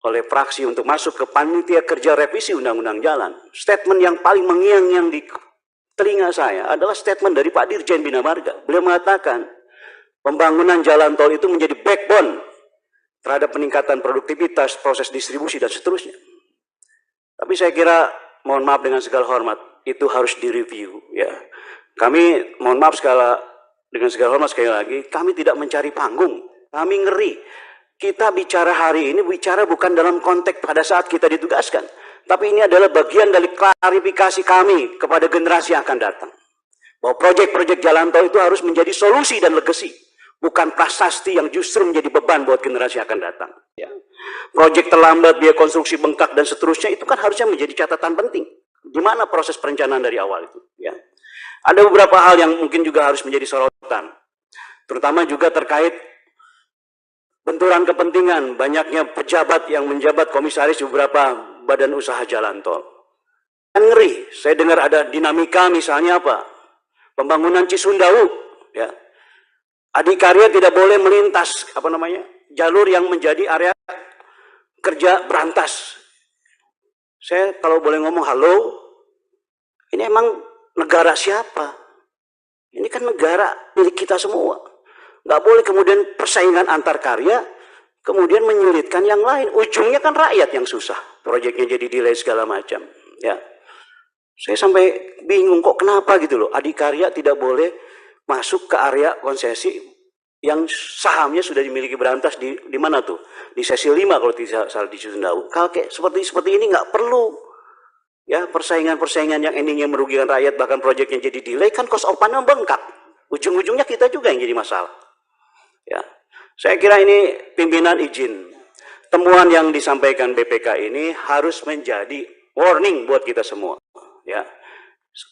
Speaker 5: oleh fraksi untuk masuk ke panitia kerja revisi Undang-Undang Jalan. Statement yang paling mengiang-ngiang di telinga saya adalah statement dari Pak Dirjen Bina Marga. Beliau mengatakan pembangunan jalan tol itu menjadi backbone terhadap peningkatan produktivitas, proses distribusi dan seterusnya. Tapi saya kira, mohon maaf dengan segala hormat, itu harus direview ya. Kami mohon maaf dengan segala hormat sekali lagi, kami tidak mencari panggung, kami ngeri. Kita bicara hari ini bicara bukan dalam konteks pada saat kita ditugaskan, tapi ini adalah bagian dari klarifikasi kami kepada generasi yang akan datang. Bahwa proyek-proyek jalan tol itu harus menjadi solusi dan legacy, bukan prasasti yang justru menjadi beban buat generasi yang akan datang. Ya. Proyek terlambat, biaya konstruksi bengkak dan seterusnya itu kan harusnya menjadi catatan penting. Di mana proses perencanaan dari awal itu? Ya. Ada beberapa hal yang mungkin juga harus menjadi sorotan, terutama juga terkait benturan kepentingan, banyaknya pejabat yang menjabat komisaris beberapa badan usaha jalan tol. Kan ngeri, saya dengar ada dinamika misalnya apa? Pembangunan Cisundau, ya. Adikarya tidak boleh melintas jalur yang menjadi area kerja berantas. Saya kalau boleh ngomong halo, ini emang negara siapa? Ini kan negara milik kita semua. Nggak boleh kemudian persaingan antar karya, kemudian menyulitkan yang lain. Ujungnya kan rakyat yang susah. Proyeknya jadi delay segala macam. Ya, saya sampai bingung kok kenapa gitu loh. Adikarya tidak boleh masuk ke area konsesi yang sahamnya sudah dimiliki berantas di mana tuh? Di sesi 5 kalau tidak salah di Cisundau. Kalau kayak seperti ini nggak perlu. Ya, persaingan-persaingan yang endingnya merugikan rakyat, bahkan proyeknya jadi delay, kan cost of fund-nya bengkak. Ujung-ujungnya kita juga yang jadi masalah. Ya, saya kira ini pimpinan izin. Temuan yang disampaikan BPK ini harus menjadi warning buat kita semua. Ya,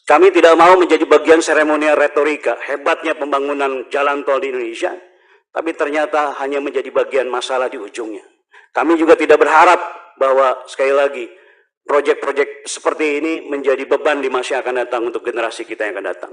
Speaker 5: kami tidak mau menjadi bagian seremonial retorika hebatnya pembangunan jalan tol di Indonesia, tapi ternyata hanya menjadi bagian masalah di ujungnya. Kami juga tidak berharap bahwa sekali lagi proyek-proyek seperti ini menjadi beban di masa yang akan datang untuk generasi kita yang akan datang.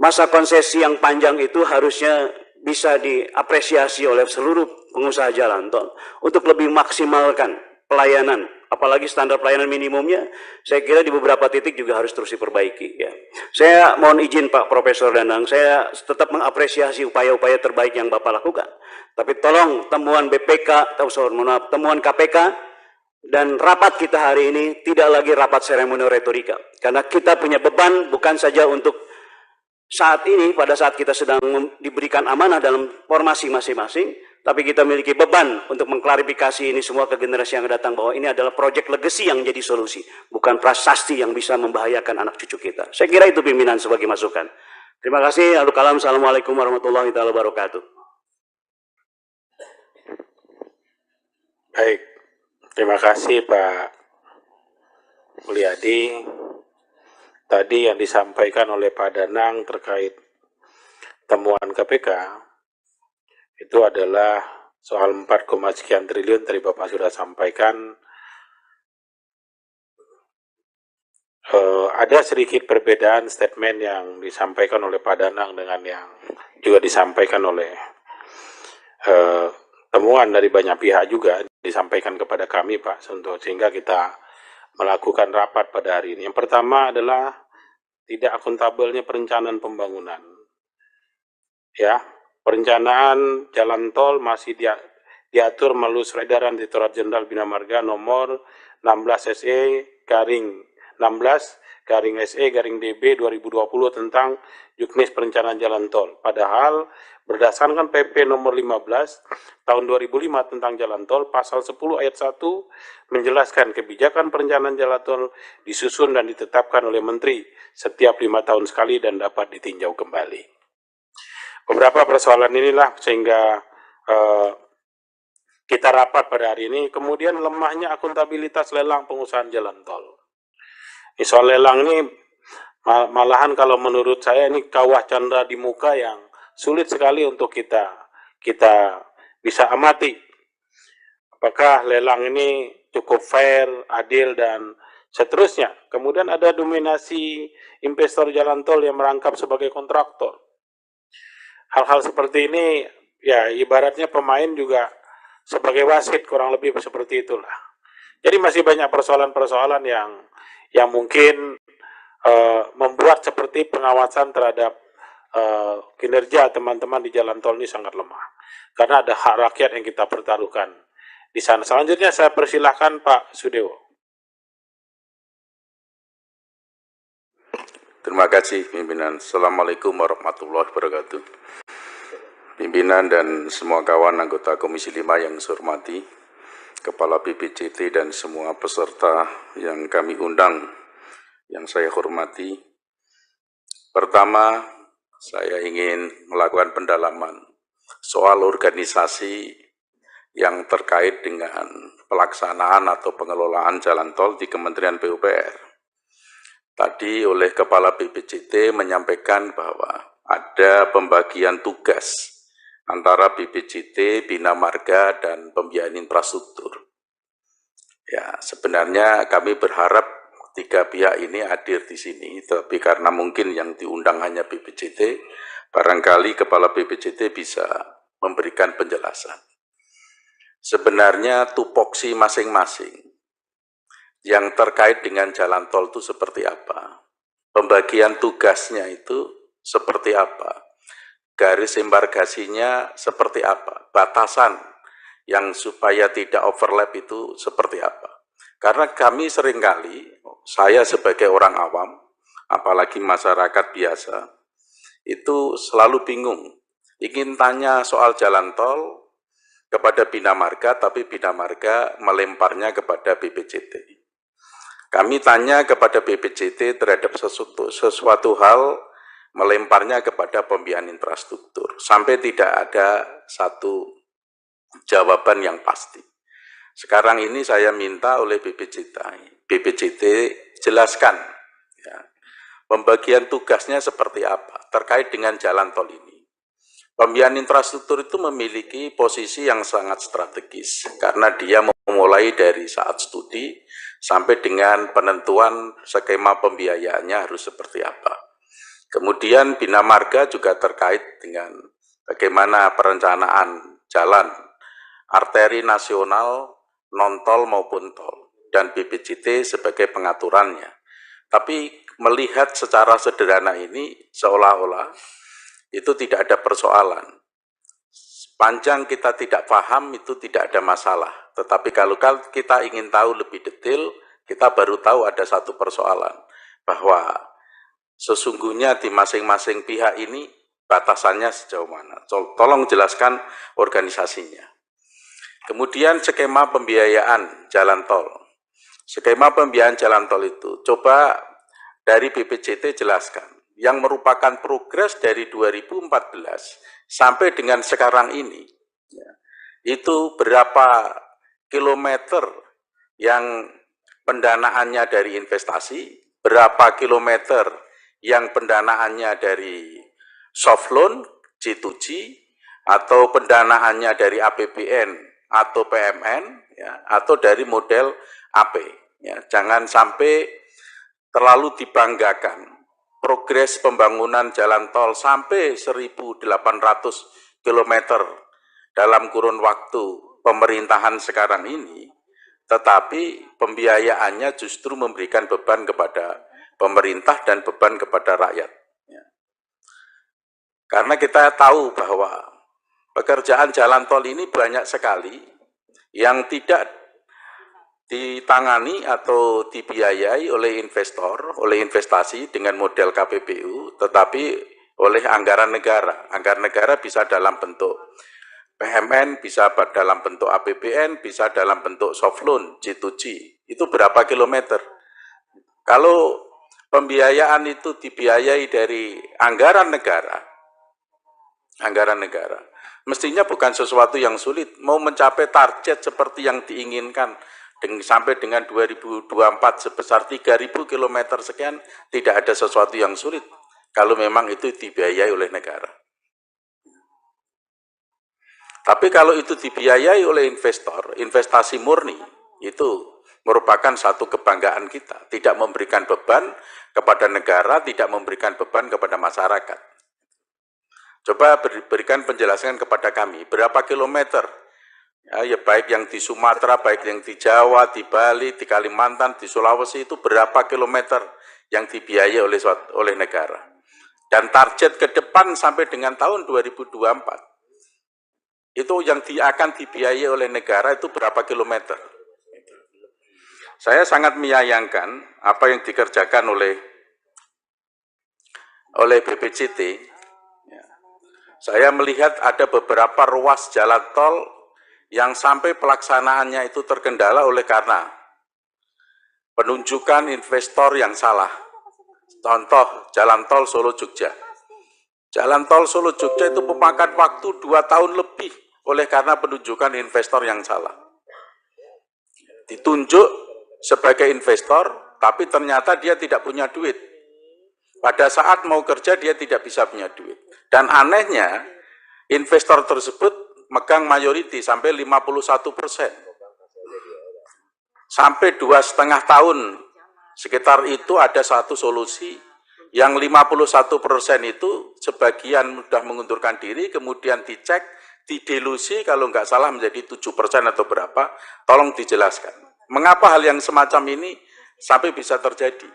Speaker 5: Masa konsesi yang panjang itu harusnya bisa diapresiasi oleh seluruh pengusaha jalan tol untuk lebih maksimalkan pelayanan, apalagi standar pelayanan minimumnya, saya kira di beberapa titik juga harus terus diperbaiki. Ya. Saya mohon izin Pak Profesor Danang, saya tetap mengapresiasi upaya-upaya terbaik yang Bapak lakukan. Tapi tolong temuan BPK, temuan KPK, dan rapat kita hari ini tidak lagi rapat seremonial retorika. Karena kita punya beban bukan saja untuk saat ini, pada saat kita sedang diberikan amanah dalam formasi masing-masing, tapi kita memiliki beban untuk mengklarifikasi ini semua ke generasi yang akan datang bahwa ini adalah proyek legacy yang menjadi solusi, bukan prasasti yang bisa membahayakan anak cucu kita. Saya kira itu pimpinan sebagai masukan. Terima kasih. Lalu kalam. Assalamualaikum warahmatullahi wabarakatuh.
Speaker 1: Baik, terima kasih Pak Mulyadi. Tadi yang disampaikan oleh Pak Danang terkait temuan KPK itu adalah soal 4, sekian triliun tadi Bapak sudah sampaikan. Ada sedikit perbedaan statement yang disampaikan oleh Pak Danang dengan yang juga disampaikan oleh temuan dari banyak pihak juga disampaikan kepada kami Pak, sehingga kita melakukan rapat pada hari ini. Yang pertama adalah tidak akuntabelnya perencanaan pembangunan. Ya, perencanaan jalan tol masih diatur melalui Surat Edaran Direktorat Jenderal Bina Marga nomor 16 SE garing 16 garing SE garing DB 2020 tentang juknis perencanaan jalan tol. Padahal berdasarkan PP nomor 15 tahun 2005 tentang jalan tol, pasal 10 ayat 1 menjelaskan kebijakan perencanaan jalan tol disusun dan ditetapkan oleh Menteri setiap 5 tahun sekali dan dapat ditinjau kembali. Beberapa persoalan inilah sehingga kita rapat pada hari ini. Kemudian lemahnya akuntabilitas lelang pengusahaan jalan tol. Soal lelang ini malahan kalau menurut saya ini kawah candra di muka yang sulit sekali untuk kita bisa amati. Apakah lelang ini cukup fair, adil, dan seterusnya. Kemudian ada dominasi investor jalan tol yang merangkap sebagai kontraktor. Hal-hal seperti ini ya ibaratnya pemain juga sebagai wasit, kurang lebih seperti itulah. Jadi masih banyak persoalan-persoalan yang mungkin membuat seperti pengawasan terhadap kinerja teman-teman di jalan tol ini sangat lemah. Karena ada hak rakyat yang kita pertaruhkan di sana. Selanjutnya saya persilahkan Pak Sudewo.
Speaker 6: Terima kasih pimpinan. Assalamualaikum warahmatullahi wabarakatuh. Pimpinan dan semua kawan anggota Komisi 5 yang saya hormati, Kepala BPJT dan semua peserta yang kami undang yang saya hormati. Pertama, saya ingin melakukan pendalaman soal organisasi yang terkait dengan pelaksanaan atau pengelolaan jalan tol di Kementerian PUPR. Tadi oleh Kepala BPJT menyampaikan bahwa ada pembagian tugas antara BPJT, Bina Marga, dan Pembiayaan Infrastruktur. Ya, sebenarnya kami berharap tiga pihak ini hadir di sini, tapi karena mungkin yang diundang hanya BPJT, barangkali Kepala BPJT bisa memberikan penjelasan. Sebenarnya tupoksi masing-masing yang terkait dengan jalan tol itu seperti apa? Pembagian tugasnya itu seperti apa? Garis embarkasinya seperti apa? Batasan yang supaya tidak overlap itu seperti apa? Karena kami seringkali, saya sebagai orang awam, apalagi masyarakat biasa, itu selalu bingung. Ingin tanya soal jalan tol kepada Bina Marga, tapi Bina Marga melemparnya kepada BPJT. Kami tanya kepada BPJT terhadap sesuatu hal, melemparnya kepada Pembiayaan Infrastruktur, sampai tidak ada satu jawaban yang pasti. Sekarang ini saya minta oleh BPJT jelaskan ya, pembagian tugasnya seperti apa terkait dengan jalan tol ini. Pembiayaan infrastruktur itu memiliki posisi yang sangat strategis karena dia memulai dari saat studi sampai dengan penentuan skema pembiayaannya harus seperti apa. Kemudian Bina Marga juga terkait dengan bagaimana perencanaan jalan arteri nasional, non-tol maupun tol, dan BPJT sebagai pengaturannya. Tapi melihat secara sederhana ini seolah-olah itu tidak ada persoalan. Sepanjang kita tidak paham itu tidak ada masalah. Tetapi kalau kita ingin tahu lebih detail, kita baru tahu ada satu persoalan. Bahwa sesungguhnya di masing-masing pihak ini batasannya sejauh mana. Tolong jelaskan organisasinya. Kemudian skema pembiayaan jalan tol. Skema pembiayaan jalan tol itu coba dari BPJT jelaskan. Yang merupakan progres dari 2014 sampai dengan sekarang ini, ya, itu berapa kilometer yang pendanaannya dari investasi, berapa kilometer yang pendanaannya dari soft loan, G2G, atau pendanaannya dari APBN atau PMN, ya, atau dari model AP. Ya. Jangan sampai terlalu dibanggakan progres pembangunan jalan tol sampai 1.800 km dalam kurun waktu pemerintahan sekarang ini, tetapi pembiayaannya justru memberikan beban kepada pemerintah dan beban kepada rakyat. Ya. Karena kita tahu bahwa pekerjaan jalan tol ini banyak sekali yang tidak ditangani atau dibiayai oleh investor, oleh investasi dengan model KPBU, tetapi oleh anggaran negara. Anggaran negara bisa dalam bentuk PMN, bisa dalam bentuk APBN, bisa dalam bentuk soft loan, G2G. Itu berapa kilometer? Kalau pembiayaan itu dibiayai dari anggaran negara, mestinya bukan sesuatu yang sulit. Mau mencapai target seperti yang diinginkan, sampai dengan 2024 sebesar 3.000 km sekian, tidak ada sesuatu yang sulit kalau memang itu dibiayai oleh negara. Tapi kalau itu dibiayai oleh investor, investasi murni, itu merupakan satu kebanggaan kita, tidak memberikan beban kepada negara, tidak memberikan beban kepada masyarakat. Coba berikan penjelasan kepada kami, berapa kilometer? Ya, baik yang di Sumatera, baik yang di Jawa, di Bali, di Kalimantan, di Sulawesi, itu berapa kilometer yang dibiayai oleh negara. Dan target ke depan sampai dengan tahun 2024, itu yang akan dibiayai oleh negara itu berapa kilometer. Saya sangat menyayangkan apa yang dikerjakan oleh oleh BPJT, ya, saya melihat ada beberapa ruas jalan tol yang sampai pelaksanaannya itu terkendala oleh karena penunjukan investor yang salah. Contoh, jalan tol Solo-Jogja. Jalan tol Solo-Jogja itu memakan waktu 2 tahun lebih oleh karena penunjukan investor yang salah. Ditunjuk sebagai investor, tapi ternyata dia tidak punya duit. Pada saat mau kerja, dia tidak bisa punya duit. Dan anehnya, investor tersebut megang mayoriti sampai 51%. Sampai 2,5 tahun, sekitar itu ada satu solusi, yang 51% itu sebagian sudah mengundurkan diri, kemudian dicek, didelusi, kalau nggak salah menjadi 7% atau berapa, tolong dijelaskan. Mengapa hal yang semacam ini sampai bisa terjadi?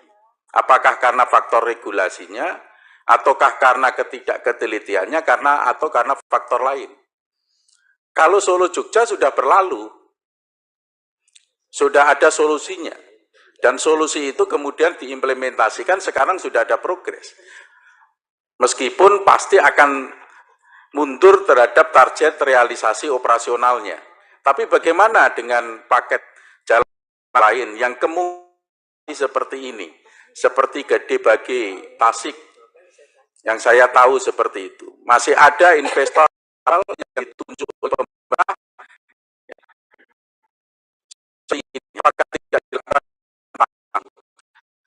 Speaker 6: Apakah karena faktor regulasinya, ataukah karena ketidaktelitiannya, atau karena faktor lain? Kalau Solo Jogja sudah berlalu, sudah ada solusinya, dan solusi itu kemudian diimplementasikan, sekarang sudah ada progres. Meskipun pasti akan mundur terhadap target realisasi operasionalnya. Tapi bagaimana dengan paket jalan lain yang kemungkinan seperti ini? Seperti Gede Bage, Tasik, yang saya tahu seperti itu. Masih ada investor yang ditunjuk oleh pemerintah,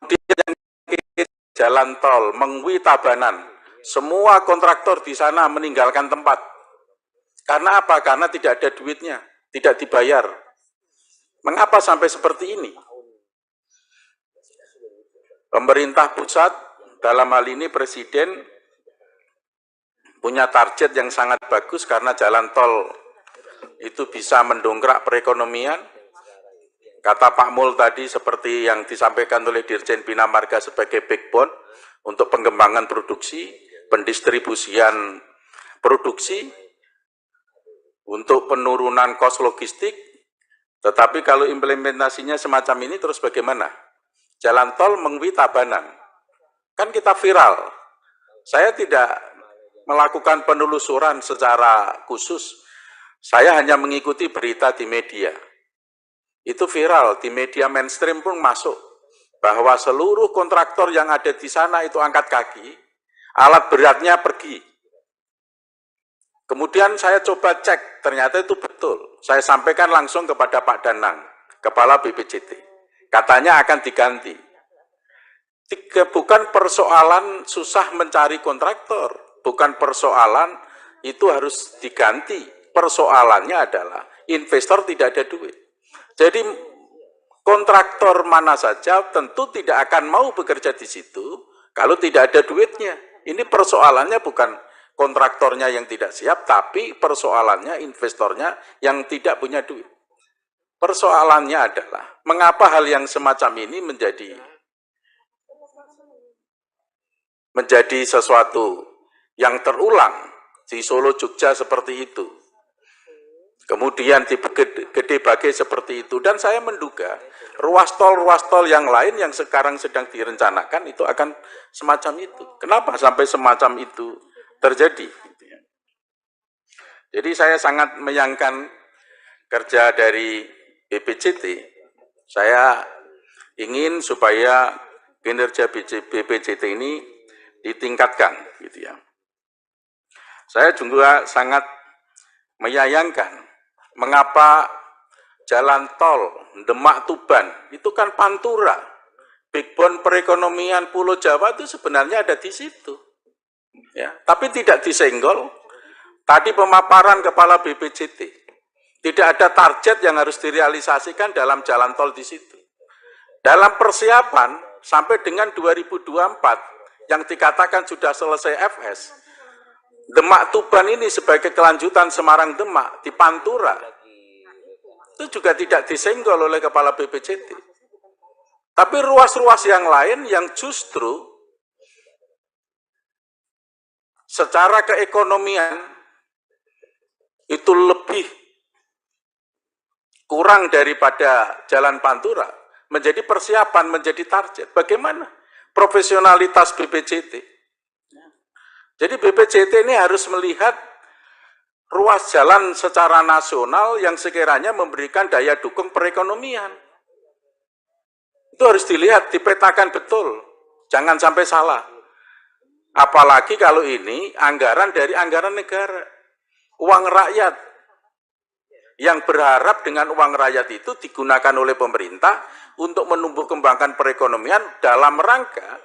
Speaker 6: kemudian yang jalan tol Mengwi Tabanan, semua kontraktor di sana meninggalkan tempat. Karena apa? Karena tidak ada duitnya, tidak dibayar. Mengapa sampai seperti ini? Pemerintah pusat, dalam hal ini Presiden, punya target yang sangat bagus karena jalan tol itu bisa mendongkrak perekonomian. Kata Pak Mul tadi, seperti yang disampaikan oleh Dirjen Bina Marga sebagai backbone untuk pengembangan produksi, pendistribusian produksi, untuk penurunan kos logistik. Tetapi kalau implementasinya semacam ini terus bagaimana? Jalan tol Mengwi Tabanan, kan kita viral. Saya tidak melakukan penelusuran secara khusus, saya hanya mengikuti berita di media. Itu viral, di media mainstream pun masuk, bahwa seluruh kontraktor yang ada di sana itu angkat kaki, alat beratnya pergi. Kemudian saya coba cek, ternyata itu betul. Saya sampaikan langsung kepada Pak Danang, Kepala BPJT. Katanya akan diganti. Bukan persoalan susah mencari kontraktor, bukan persoalan itu harus diganti. Persoalannya adalah investor tidak ada duit. Jadi kontraktor mana saja tentu tidak akan mau bekerja di situ kalau tidak ada duitnya. Ini persoalannya bukan kontraktornya yang tidak siap, tapi persoalannya investornya yang tidak punya duit. Persoalannya adalah, mengapa hal yang semacam ini menjadi sesuatu yang terulang di Solo Jogja seperti itu. Kemudian di Gede Bage seperti itu. Dan saya menduga ruas tol yang lain yang sekarang sedang direncanakan itu akan semacam itu. Kenapa sampai semacam itu terjadi? Jadi saya sangat menyayangkan kerja dari BPJT. Saya ingin supaya kinerja BPJT ini ditingkatkan, gitu ya. Saya juga sangat menyayangkan mengapa jalan tol Demak Tuban itu kan Pantura, backbone perekonomian Pulau Jawa itu sebenarnya ada di situ, ya. Tapi tidak disenggol. Tadi pemaparan Kepala BPJT. Tidak ada target yang harus direalisasikan dalam jalan tol di situ. Dalam persiapan sampai dengan 2024 yang dikatakan sudah selesai FS, Demak Tuban ini sebagai kelanjutan Semarang Demak di Pantura itu juga tidak disenggol oleh Kepala BPJT. Tapi ruas-ruas yang lain yang justru secara keekonomian itu lebih kurang daripada jalan Pantura, menjadi persiapan, menjadi target. Bagaimana profesionalitas BPJT? Jadi BPJT ini harus melihat ruas jalan secara nasional yang sekiranya memberikan daya dukung perekonomian. Itu harus dilihat, dipetakan betul. Jangan sampai salah. Apalagi kalau ini anggaran dari anggaran negara. Uang rakyat. Yang berharap dengan uang rakyat itu digunakan oleh pemerintah untuk menumbuh kembangkan perekonomian dalam rangka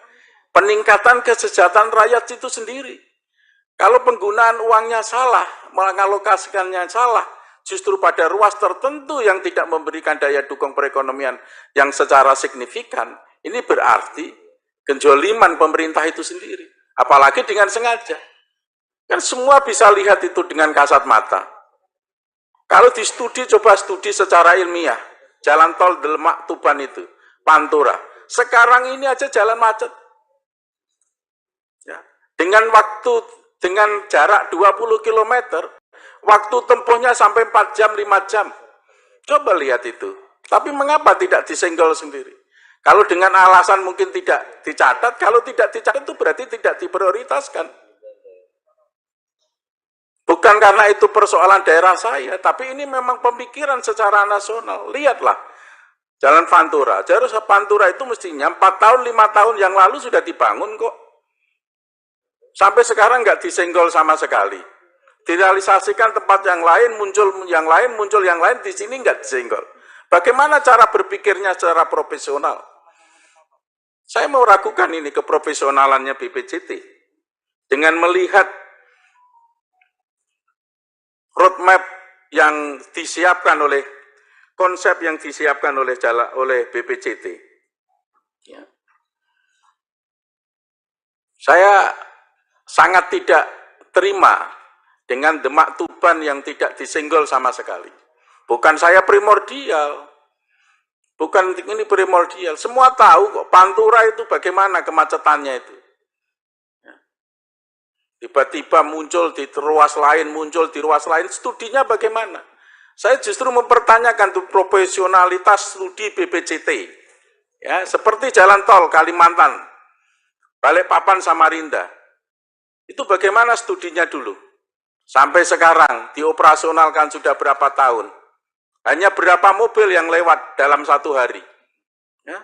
Speaker 6: peningkatan kesejahteraan rakyat itu sendiri. Kalau penggunaan uangnya salah, mengalokasikannya salah, justru pada ruas tertentu yang tidak memberikan daya dukung perekonomian yang secara signifikan, ini berarti kenzoliman pemerintah itu sendiri. Apalagi dengan sengaja. Kan semua bisa lihat itu dengan kasat mata. Kalau di studi, coba studi secara ilmiah, jalan tol Demak Tuban itu, Pantura. Sekarang ini aja jalan macet. Ya. Dengan jarak 20 km, waktu tempuhnya sampai 4 jam, 5 jam. Coba lihat itu. Tapi mengapa tidak disenggol sendiri? Kalau dengan alasan mungkin tidak dicatat, kalau tidak dicatat itu berarti tidak diprioritaskan. Bukan karena itu persoalan daerah saya, tapi ini memang pemikiran secara nasional. Lihatlah, Jalan Pantura. Jalan Pantura itu mestinya 4 tahun, 5 tahun yang lalu sudah dibangun kok. Sampai sekarang nggak disenggol sama sekali. Direalisasikan tempat yang lain, muncul yang lain, di sini nggak disenggol. Bagaimana cara berpikirnya secara profesional? Saya mau ragukan ini keprofesionalannya BPJT. Dengan melihat roadmap yang disiapkan oleh, konsep yang disiapkan oleh BPJT. Ya. Saya sangat tidak terima dengan Demak Tuban yang tidak disenggol sama sekali. Bukan saya primordial, bukan ini primordial. Semua tahu kok Pantura itu bagaimana kemacetannya itu. Tiba-tiba muncul di ruas lain, studinya bagaimana? Saya justru mempertanyakan tuh profesionalitas studi BPJT. Ya, seperti jalan tol Kalimantan, Balikpapan Samarinda. Itu bagaimana studinya dulu? Sampai sekarang dioperasionalkan sudah berapa tahun? Hanya berapa mobil yang lewat dalam satu hari? Ya,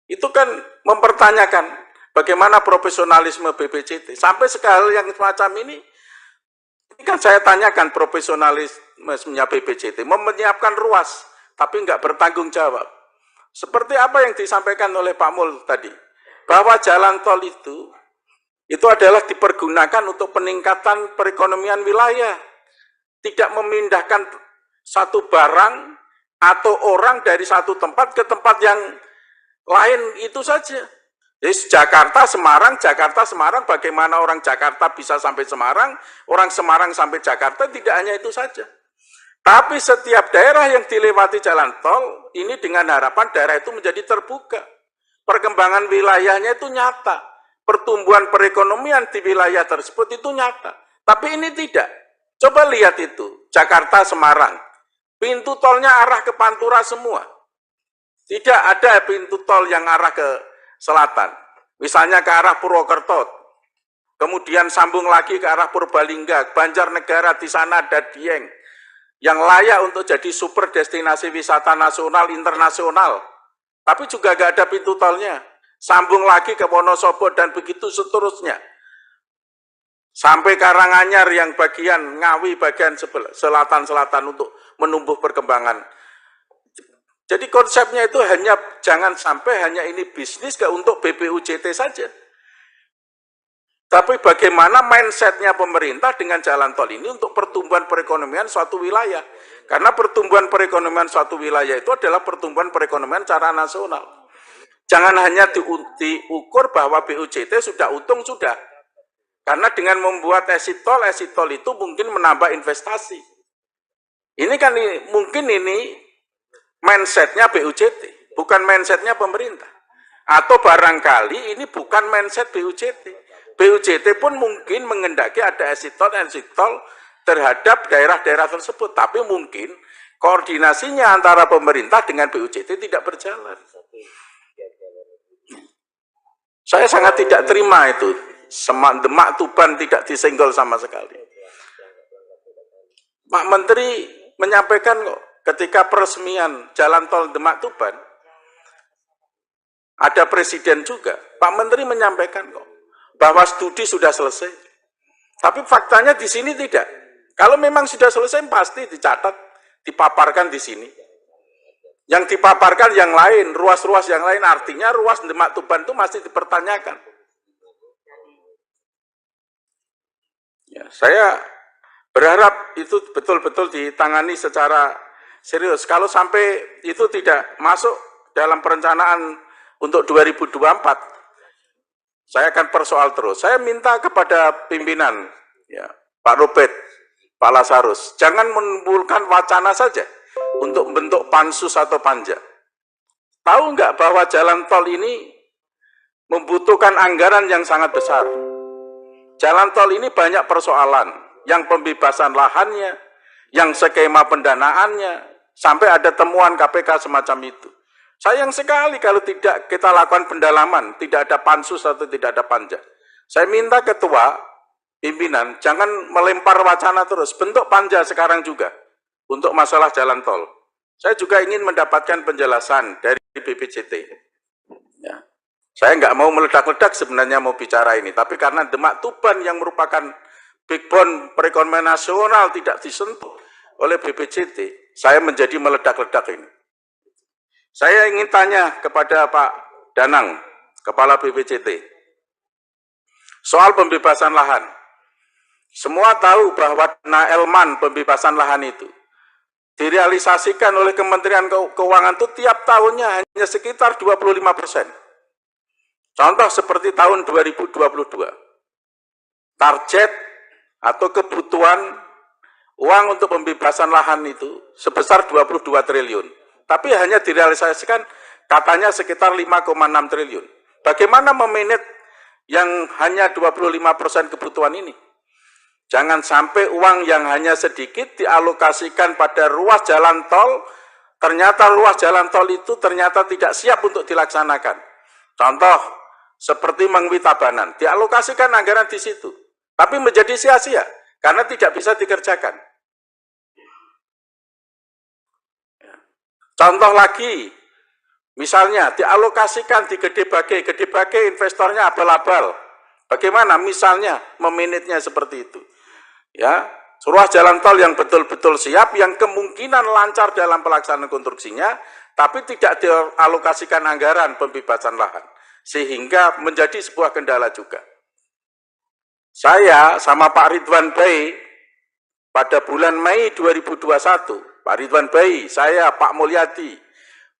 Speaker 6: itu kan mempertanyakan bagaimana profesionalisme BPJT. Sampai sekali yang semacam ini kan saya tanyakan profesionalismenya BPJT, menyiapkan ruas, tapi nggak bertanggung jawab. Seperti apa yang disampaikan oleh Pak Mul tadi, bahwa jalan tol itu adalah dipergunakan untuk peningkatan perekonomian wilayah, tidak memindahkan satu barang atau orang dari satu tempat ke tempat yang lain itu saja. Jadi Jakarta Semarang, bagaimana orang Jakarta bisa sampai Semarang, orang Semarang sampai Jakarta, tidak hanya itu saja. Tapi setiap daerah yang dilewati jalan tol, ini dengan harapan daerah itu menjadi terbuka. Perkembangan wilayahnya itu nyata. Pertumbuhan perekonomian di wilayah tersebut itu nyata. Tapi ini tidak. Coba lihat itu, Jakarta Semarang. Pintu tolnya arah ke Pantura semua. Tidak ada pintu tol yang arah ke selatan. Misalnya ke arah Purwokerto. Kemudian sambung lagi ke arah Purbalingga, Banjarnegara, di sana ada Dieng. Yang layak untuk jadi super destinasi wisata nasional, internasional. Tapi juga gak ada pintu tolnya. Sambung lagi ke Wonosobo dan begitu seterusnya. Sampai Karanganyar yang bagian Ngawi, bagian selatan-selatan untuk menumbuh perkembangan. Jadi konsepnya itu hanya, jangan sampai hanya ini bisnis untuk BPUJT saja. Tapi bagaimana mindsetnya pemerintah dengan jalan tol ini untuk pertumbuhan perekonomian suatu wilayah. Karena pertumbuhan perekonomian suatu wilayah itu adalah pertumbuhan perekonomian secara nasional. Jangan hanya diukur bahwa BUJT sudah untung, sudah. Karena dengan membuat exit tol itu mungkin menambah investasi. Ini kan mungkin ini mindsetnya BUJT, bukan mindsetnya pemerintah. Atau barangkali ini bukan mindset BUJT. BUJT pun mungkin mengendaki ada exit tol terhadap daerah-daerah tersebut. Tapi mungkin koordinasinya antara pemerintah dengan BUJT tidak berjalan. Saya sangat tidak terima itu. Demak Tuban tidak disenggol sama sekali. Pak Menteri menyampaikan kok ketika peresmian jalan tol Demak Tuban, ada presiden juga, Pak Menteri menyampaikan kok bahwa studi sudah selesai. Tapi faktanya di sini tidak. Kalau memang sudah selesai pasti dicatat, dipaparkan di sini. Yang dipaparkan yang lain, ruas-ruas yang lain, artinya ruas Demak Tuban itu masih dipertanyakan. Ya, saya berharap itu betul-betul ditangani secara serius. Kalau sampai itu tidak masuk dalam perencanaan untuk 2024, saya akan persoal terus. Saya minta kepada pimpinan, ya, Pak Rupet, Pak Lasarus, jangan menimbulkan wacana saja untuk bentuk pansus atau panja. Tahu nggak bahwa jalan tol ini membutuhkan anggaran yang sangat besar. Jalan tol ini banyak persoalan, yang pembebasan lahannya, yang skema pendanaannya, sampai ada temuan KPK semacam itu. Sayang sekali kalau tidak kita lakukan pendalaman, tidak ada pansus atau tidak ada panja. Saya minta ketua, pimpinan, jangan melempar wacana terus, bentuk panja sekarang juga, untuk masalah jalan tol. Saya juga ingin mendapatkan penjelasan dari BPJT. Ya. Saya nggak mau meledak-ledak sebenarnya mau bicara ini, tapi karena Demak Tuban yang merupakan backbone perekonomian nasional tidak disentuh oleh BPJT, saya menjadi meledak-ledak ini. Saya ingin tanya kepada Pak Danang, Kepala BPJT, soal pembebasan lahan. Semua tahu bahwa Naelman pembebasan lahan itu direalisasikan oleh Kementerian Keuangan itu tiap tahunnya hanya sekitar 25%. Contoh seperti tahun 2022. Target atau kebutuhan uang untuk pembebasan lahan itu sebesar 22 triliun. Tapi hanya direalisasikan katanya sekitar 5,6 triliun. Bagaimana memanage yang hanya 25% kebutuhan ini? Jangan sampai uang yang hanya sedikit dialokasikan pada ruas jalan tol, ternyata ruas jalan tol itu ternyata tidak siap untuk dilaksanakan. Contoh, seperti Mengwi Tabanan, dialokasikan anggaran di situ, tapi menjadi sia-sia, karena tidak bisa dikerjakan. Contoh lagi, misalnya dialokasikan di Gede Bage investornya abal-abal. Bagaimana misalnya memanagenya seperti itu? Ya, ruas jalan tol yang betul-betul siap, yang kemungkinan lancar dalam pelaksanaan konstruksinya, tapi tidak dialokasikan anggaran pembebasan lahan, sehingga menjadi sebuah kendala juga. Saya sama Pak Ridwan Bayi pada bulan Mei 2021, Pak Ridwan Bayi, saya, Pak Mulyadi,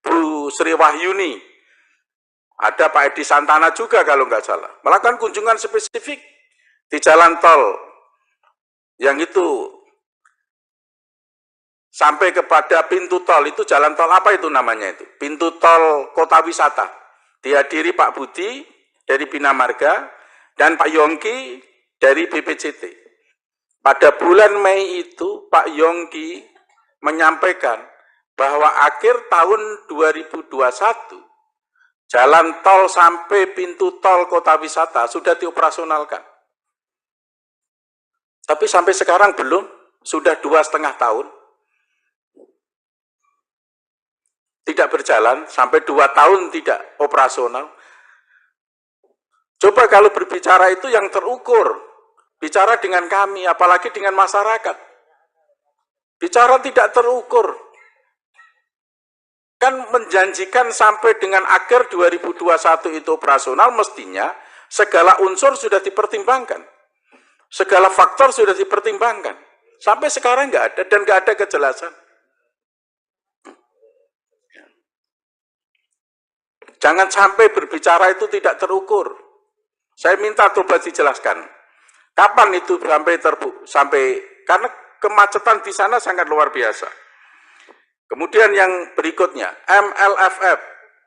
Speaker 6: Bu Sri Wahyuni, ada Pak Edi Santana juga kalau nggak salah, melakukan kunjungan spesifik di jalan tol yang itu sampai kepada pintu tol, itu jalan tol apa itu namanya itu? Pintu tol Kota Wisata. Dihadiri Pak Budi dari Bina Marga dan Pak Yongki dari BPJT. Pada bulan Mei itu Pak Yongki menyampaikan bahwa akhir tahun 2021 jalan tol sampai pintu tol Kota Wisata sudah dioperasionalkan. Tapi sampai sekarang belum, sudah 2,5 tahun. Tidak berjalan, sampai 2 tahun tidak operasional. Coba kalau berbicara itu yang terukur, bicara dengan kami, apalagi dengan masyarakat. Bicara tidak terukur. Kan menjanjikan sampai dengan akhir 2021 itu operasional, mestinya segala unsur sudah dipertimbangkan. Segala faktor sudah dipertimbangkan. Sampai sekarang nggak ada, dan nggak ada kejelasan. Jangan sampai berbicara itu tidak terukur. Saya minta coba dijelaskan. Kapan itu sampai karena kemacetan di sana sangat luar biasa. Kemudian yang berikutnya, MLFF,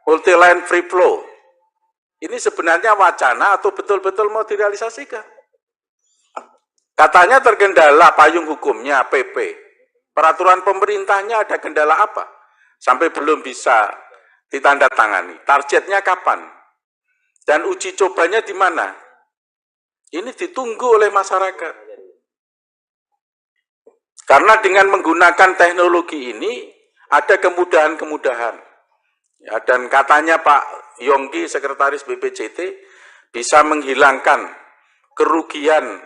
Speaker 6: Multi Line Free Flow. Ini sebenarnya wacana atau betul-betul mau direalisasikan? Katanya terkendala payung hukumnya, PP. Peraturan pemerintahnya ada kendala apa? Sampai belum bisa ditandatangani. Targetnya kapan? Dan uji cobanya di mana? Ini ditunggu oleh masyarakat. Karena dengan menggunakan teknologi ini ada kemudahan-kemudahan. Ya, dan katanya Pak Yongki, Sekretaris BPJT, bisa menghilangkan kerugian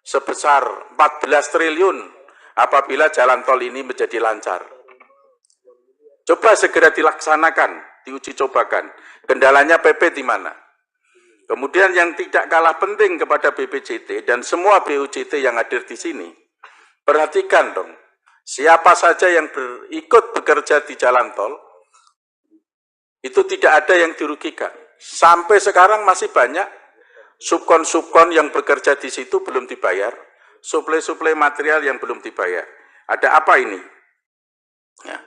Speaker 6: sebesar 14 triliun apabila jalan tol ini menjadi lancar. Coba segera dilaksanakan, diuji cobakan. Kendalanya PP di mana? Kemudian yang tidak kalah penting kepada BPJT dan semua BUJT yang hadir di sini, perhatikan dong, siapa saja yang ikut bekerja di jalan tol, itu tidak ada yang dirugikan. Sampai sekarang masih banyak subkon-subkon yang bekerja di situ belum dibayar, suplai-suplai material yang belum dibayar. Ada apa ini? Ya.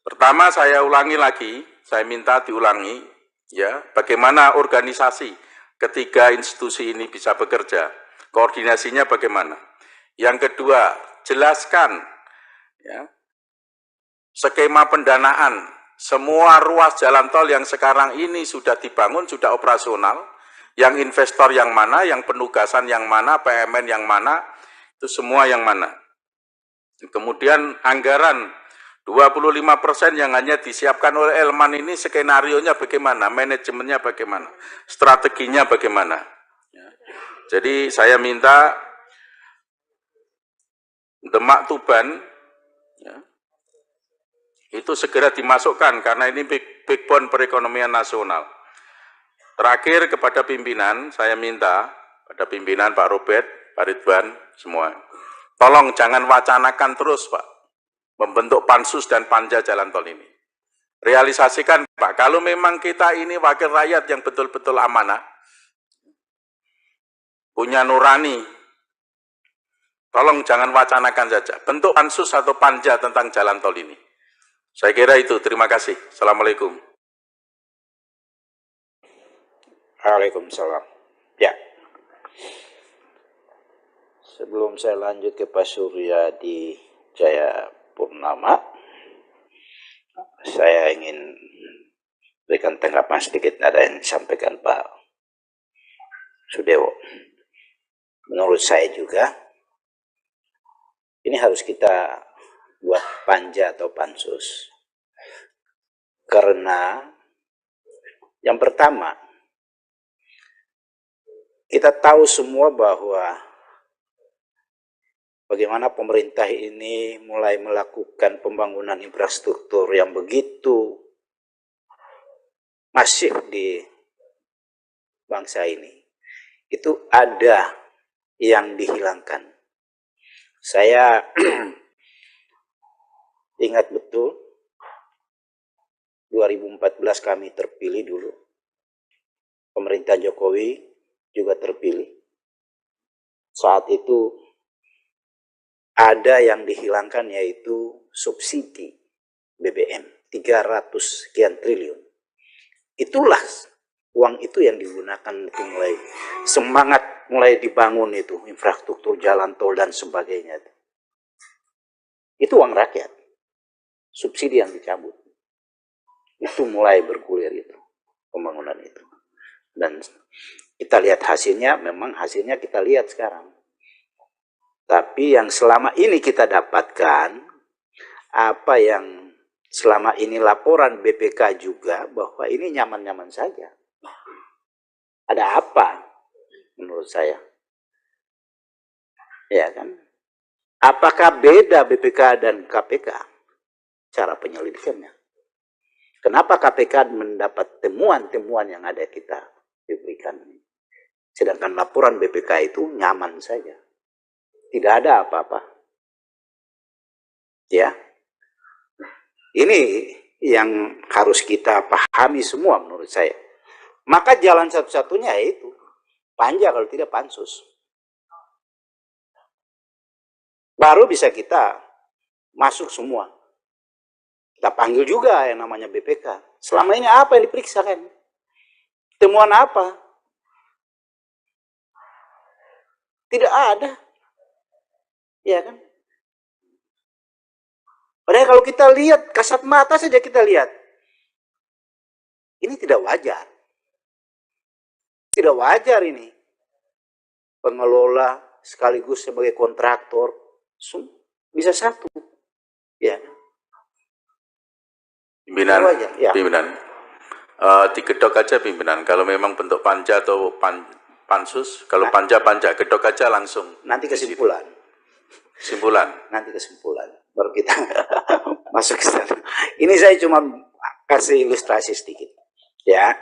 Speaker 6: Pertama, saya ulangi lagi, saya minta diulangi, ya, bagaimana organisasi ketiga institusi ini bisa bekerja, koordinasinya bagaimana. Yang kedua, jelaskan ya, skema pendanaan semua ruas jalan tol yang sekarang ini sudah dibangun, sudah operasional, yang investor yang mana, yang penugasan yang mana, PMN yang mana, itu semua yang mana. Kemudian anggaran 25% yang hanya disiapkan oleh Elman ini, skenarionya bagaimana, manajemennya bagaimana, strateginya bagaimana. Ya. Jadi saya minta Demak Tuban ya, itu segera dimasukkan karena ini backbone perekonomian nasional. Terakhir kepada pimpinan, saya minta pada pimpinan Pak Robert, Pak Ridwan, semua, tolong jangan wacanakan terus Pak, membentuk pansus dan panja jalan tol ini. Realisasikan Pak, kalau memang kita ini wakil rakyat yang betul-betul amanah, punya nurani, tolong jangan wacanakan saja, bentuk pansus atau panja tentang jalan tol ini. Saya kira itu, terima kasih. Assalamualaikum.
Speaker 7: Waalaikumsalam. Ya. Sebelum saya lanjut ke Pak Surya di Jaya Purnama, saya ingin berikan tanggapan sedikit ada yang disampaikan Pak Sudewo. Menurut saya juga, ini harus kita buat panja atau pansus. Karena yang pertama, kita tahu semua bahwa bagaimana pemerintah ini mulai melakukan pembangunan infrastruktur yang begitu masif di bangsa ini. Itu ada yang dihilangkan. Saya ingat betul 2014 kami terpilih dulu. Pemerintah Jokowi juga terpilih. Saat itu ada yang dihilangkan yaitu subsidi BBM 300 sekian triliun. Itulah uang itu yang digunakan itu mulai semangat mulai dibangun itu infrastruktur jalan tol dan sebagainya. Itu uang rakyat. Subsidi yang dicabut. Itu mulai bergulir itu pembangunan itu. Dan kita lihat hasilnya, memang hasilnya kita lihat sekarang. Tapi yang selama ini kita dapatkan, apa yang selama ini laporan BPK juga, bahwa ini nyaman-nyaman saja. Ada apa menurut saya? Ya kan? Apakah beda BPK dan KPK cara penyelidikannya? Kenapa KPK mendapat temuan-temuan yang ada kita diberikan? Sedangkan laporan BPK itu nyaman saja. Tidak ada apa-apa. Ya. Ini yang harus kita pahami semua menurut saya. Maka jalan satu-satunya yaitu panja, kalau tidak pansus. Baru bisa kita masuk semua. Kita panggil juga yang namanya BPK. Selama ini apa yang diperiksa kan? Temuan apa? Tidak ada. Ya kan? Padahal kalau kita lihat, kasat mata saja kita lihat. Ini tidak wajar. Tidak wajar ini. pengelola sekaligus sebagai kontraktor, bisa satu. Ya.
Speaker 6: Pimpinan,
Speaker 7: Ya.
Speaker 6: pimpinan, digedok aja pimpinan. Kalau memang bentuk panja atau pansus, kalau panja, gedok aja langsung.
Speaker 7: Nanti kesimpulan. Nanti kesimpulan. Baru kita masuk ke sana. Ini saya cuma kasih ilustrasi sedikit. Ya.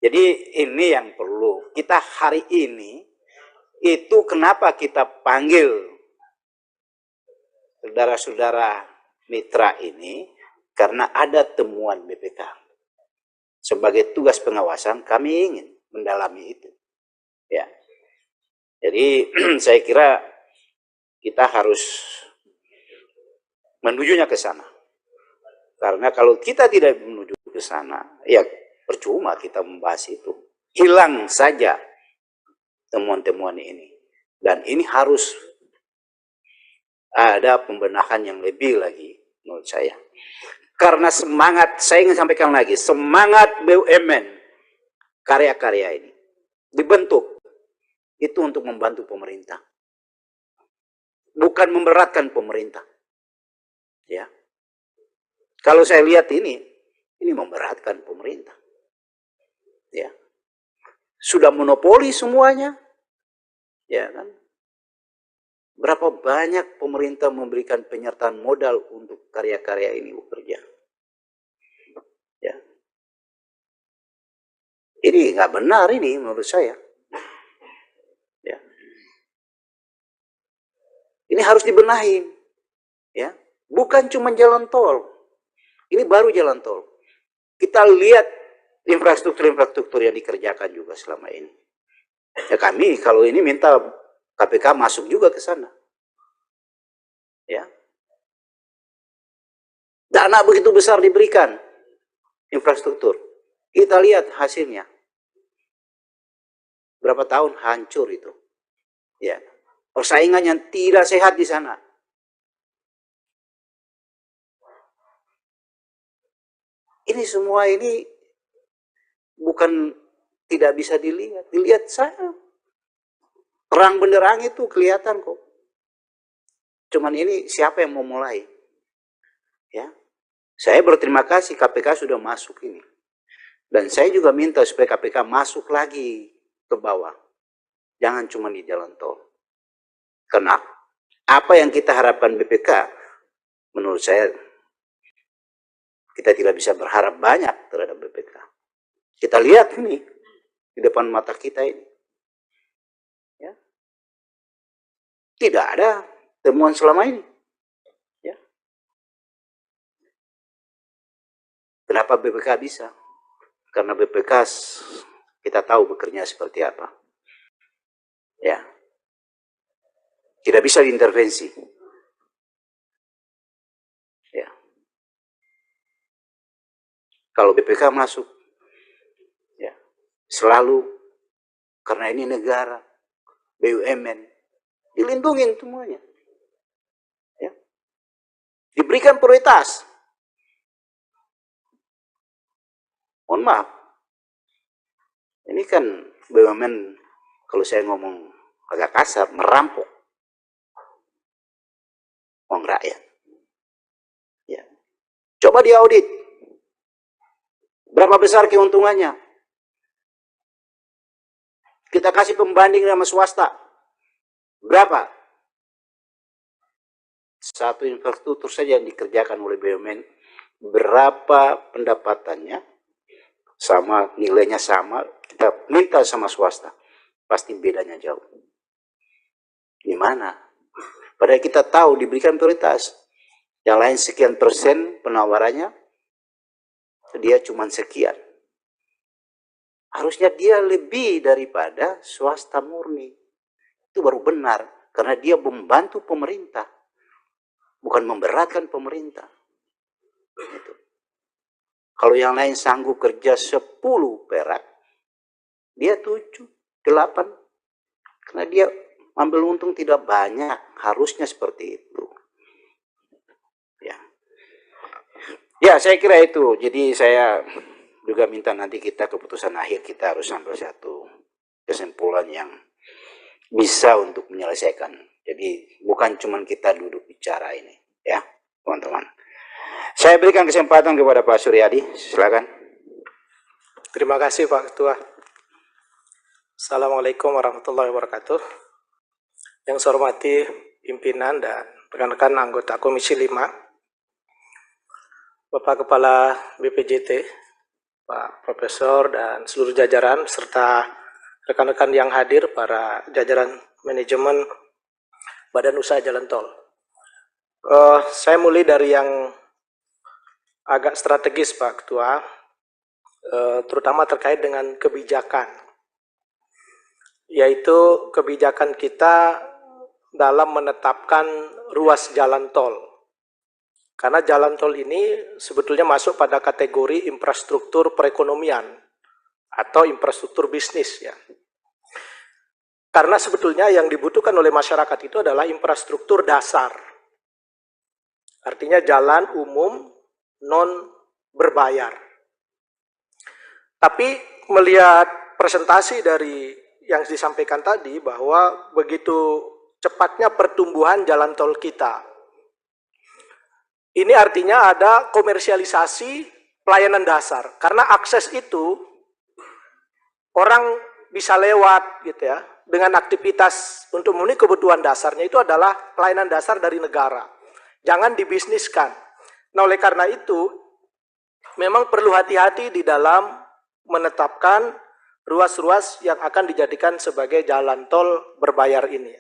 Speaker 7: Jadi ini yang perlu. Kita hari ini, itu kenapa kita panggil saudara-saudara mitra ini, karena ada temuan BPK. Sebagai tugas pengawasan, kami ingin mendalami itu. Ya. Jadi saya kira kita harus menujunya ke sana. Karena kalau kita tidak menuju ke sana, ya percuma kita membahas itu. Hilang saja temuan-temuan ini. Dan ini harus ada pembenahan yang lebih lagi menurut saya. Karena semangat, saya ingin sampaikan lagi, semangat BUMN karya-karya ini dibentuk itu untuk membantu pemerintah. Bukan memberatkan pemerintah. Ya. Kalau saya lihat ini memberatkan pemerintah. Ya. Sudah monopoli semuanya. Ya kan? Berapa banyak pemerintah memberikan penyertaan modal untuk karya-karya ini bekerja. Ya. Ini nggak benar ini menurut saya. Ya. Ini harus dibenahi. Ya. Bukan cuma jalan tol. Ini baru jalan tol. Kita lihat infrastruktur yang dikerjakan juga selama ini. Ya kami kalau ini minta KPK masuk juga ke sana. Ya. Dana begitu besar diberikan infrastruktur. Kita lihat hasilnya. Berapa tahun hancur itu. Ya. Persaingan yang tidak sehat di sana. Ini semua ini bukan tidak bisa dilihat. Dilihat saya. Terang benderang itu kelihatan kok. Cuman ini siapa yang mau mulai? Ya. Saya berterima kasih KPK sudah masuk ini. Dan saya juga minta supaya KPK masuk lagi ke bawah. Jangan cuma di jalan tol. Karena apa yang kita harapkan BPK, menurut saya kita tidak bisa berharap banyak terhadap BPK. Kita lihat ini di depan mata kita ini. Ya. Tidak ada temuan selama ini. Ya. Kenapa BPK bisa? Karena BPK kita tahu bekerja seperti apa. Ya. Tidak bisa diintervensi. Ya. Kalau BPK masuk, ya, selalu karena ini negara, BUMN, dilindungin semuanya. Ya. Diberikan prioritas. Mohon maaf. Ini kan BUMN, kalau saya ngomong agak kasar, merampok uang rakyat. Ya. Coba diaudit. Berapa besar keuntungannya? Kita kasih pembanding sama swasta. Berapa? Satu infrastruktur saja yang dikerjakan oleh BUMN, berapa pendapatannya, sama nilainya sama, kita minta sama swasta. Pasti bedanya jauh. Gimana? Padahal kita tahu diberikan prioritas. Yang lain sekian persen penawarannya, dia cuma sekian. Harusnya dia lebih daripada swasta murni. Itu baru benar. Karena dia membantu pemerintah. Bukan memberatkan pemerintah. Gitu. Kalau yang lain sanggup kerja 10 perak, dia 7, 8. Karena dia ambil untung tidak banyak. Harusnya seperti itu. Ya, saya kira itu. Jadi saya juga minta nanti kita keputusan akhir kita harus ambil satu kesimpulan yang bisa untuk menyelesaikan. Jadi bukan cuma kita duduk bicara ini, ya teman-teman. Saya berikan kesempatan kepada Pak Suryadi, silakan.
Speaker 3: Terima kasih Pak Ketua. Assalamualaikum warahmatullahi wabarakatuh. Yang saya hormati pimpinan dan rekan-rekan anggota Komisi 5, Bapak Kepala BPJT, Pak Profesor dan seluruh jajaran, serta rekan-rekan yang hadir, para jajaran manajemen Badan Usaha Jalan Tol. Saya mulai dari yang agak strategis Pak Ketua, terutama terkait dengan kebijakan, yaitu kebijakan kita dalam menetapkan ruas jalan tol. Karena jalan tol ini sebetulnya masuk pada kategori infrastruktur perekonomian atau infrastruktur bisnis, ya. Karena sebetulnya yang dibutuhkan oleh masyarakat itu adalah infrastruktur dasar. Artinya jalan umum non berbayar. Tapi melihat presentasi dari yang disampaikan tadi bahwa begitu cepatnya pertumbuhan jalan tol kita, ini artinya ada komersialisasi pelayanan dasar. Karena akses itu orang bisa lewat gitu ya, dengan aktivitas untuk memenuhi kebutuhan dasarnya itu adalah pelayanan dasar dari negara. Jangan dibisniskan. Nah, oleh karena itu memang perlu hati-hati di dalam menetapkan ruas-ruas yang akan dijadikan sebagai jalan tol berbayar ini.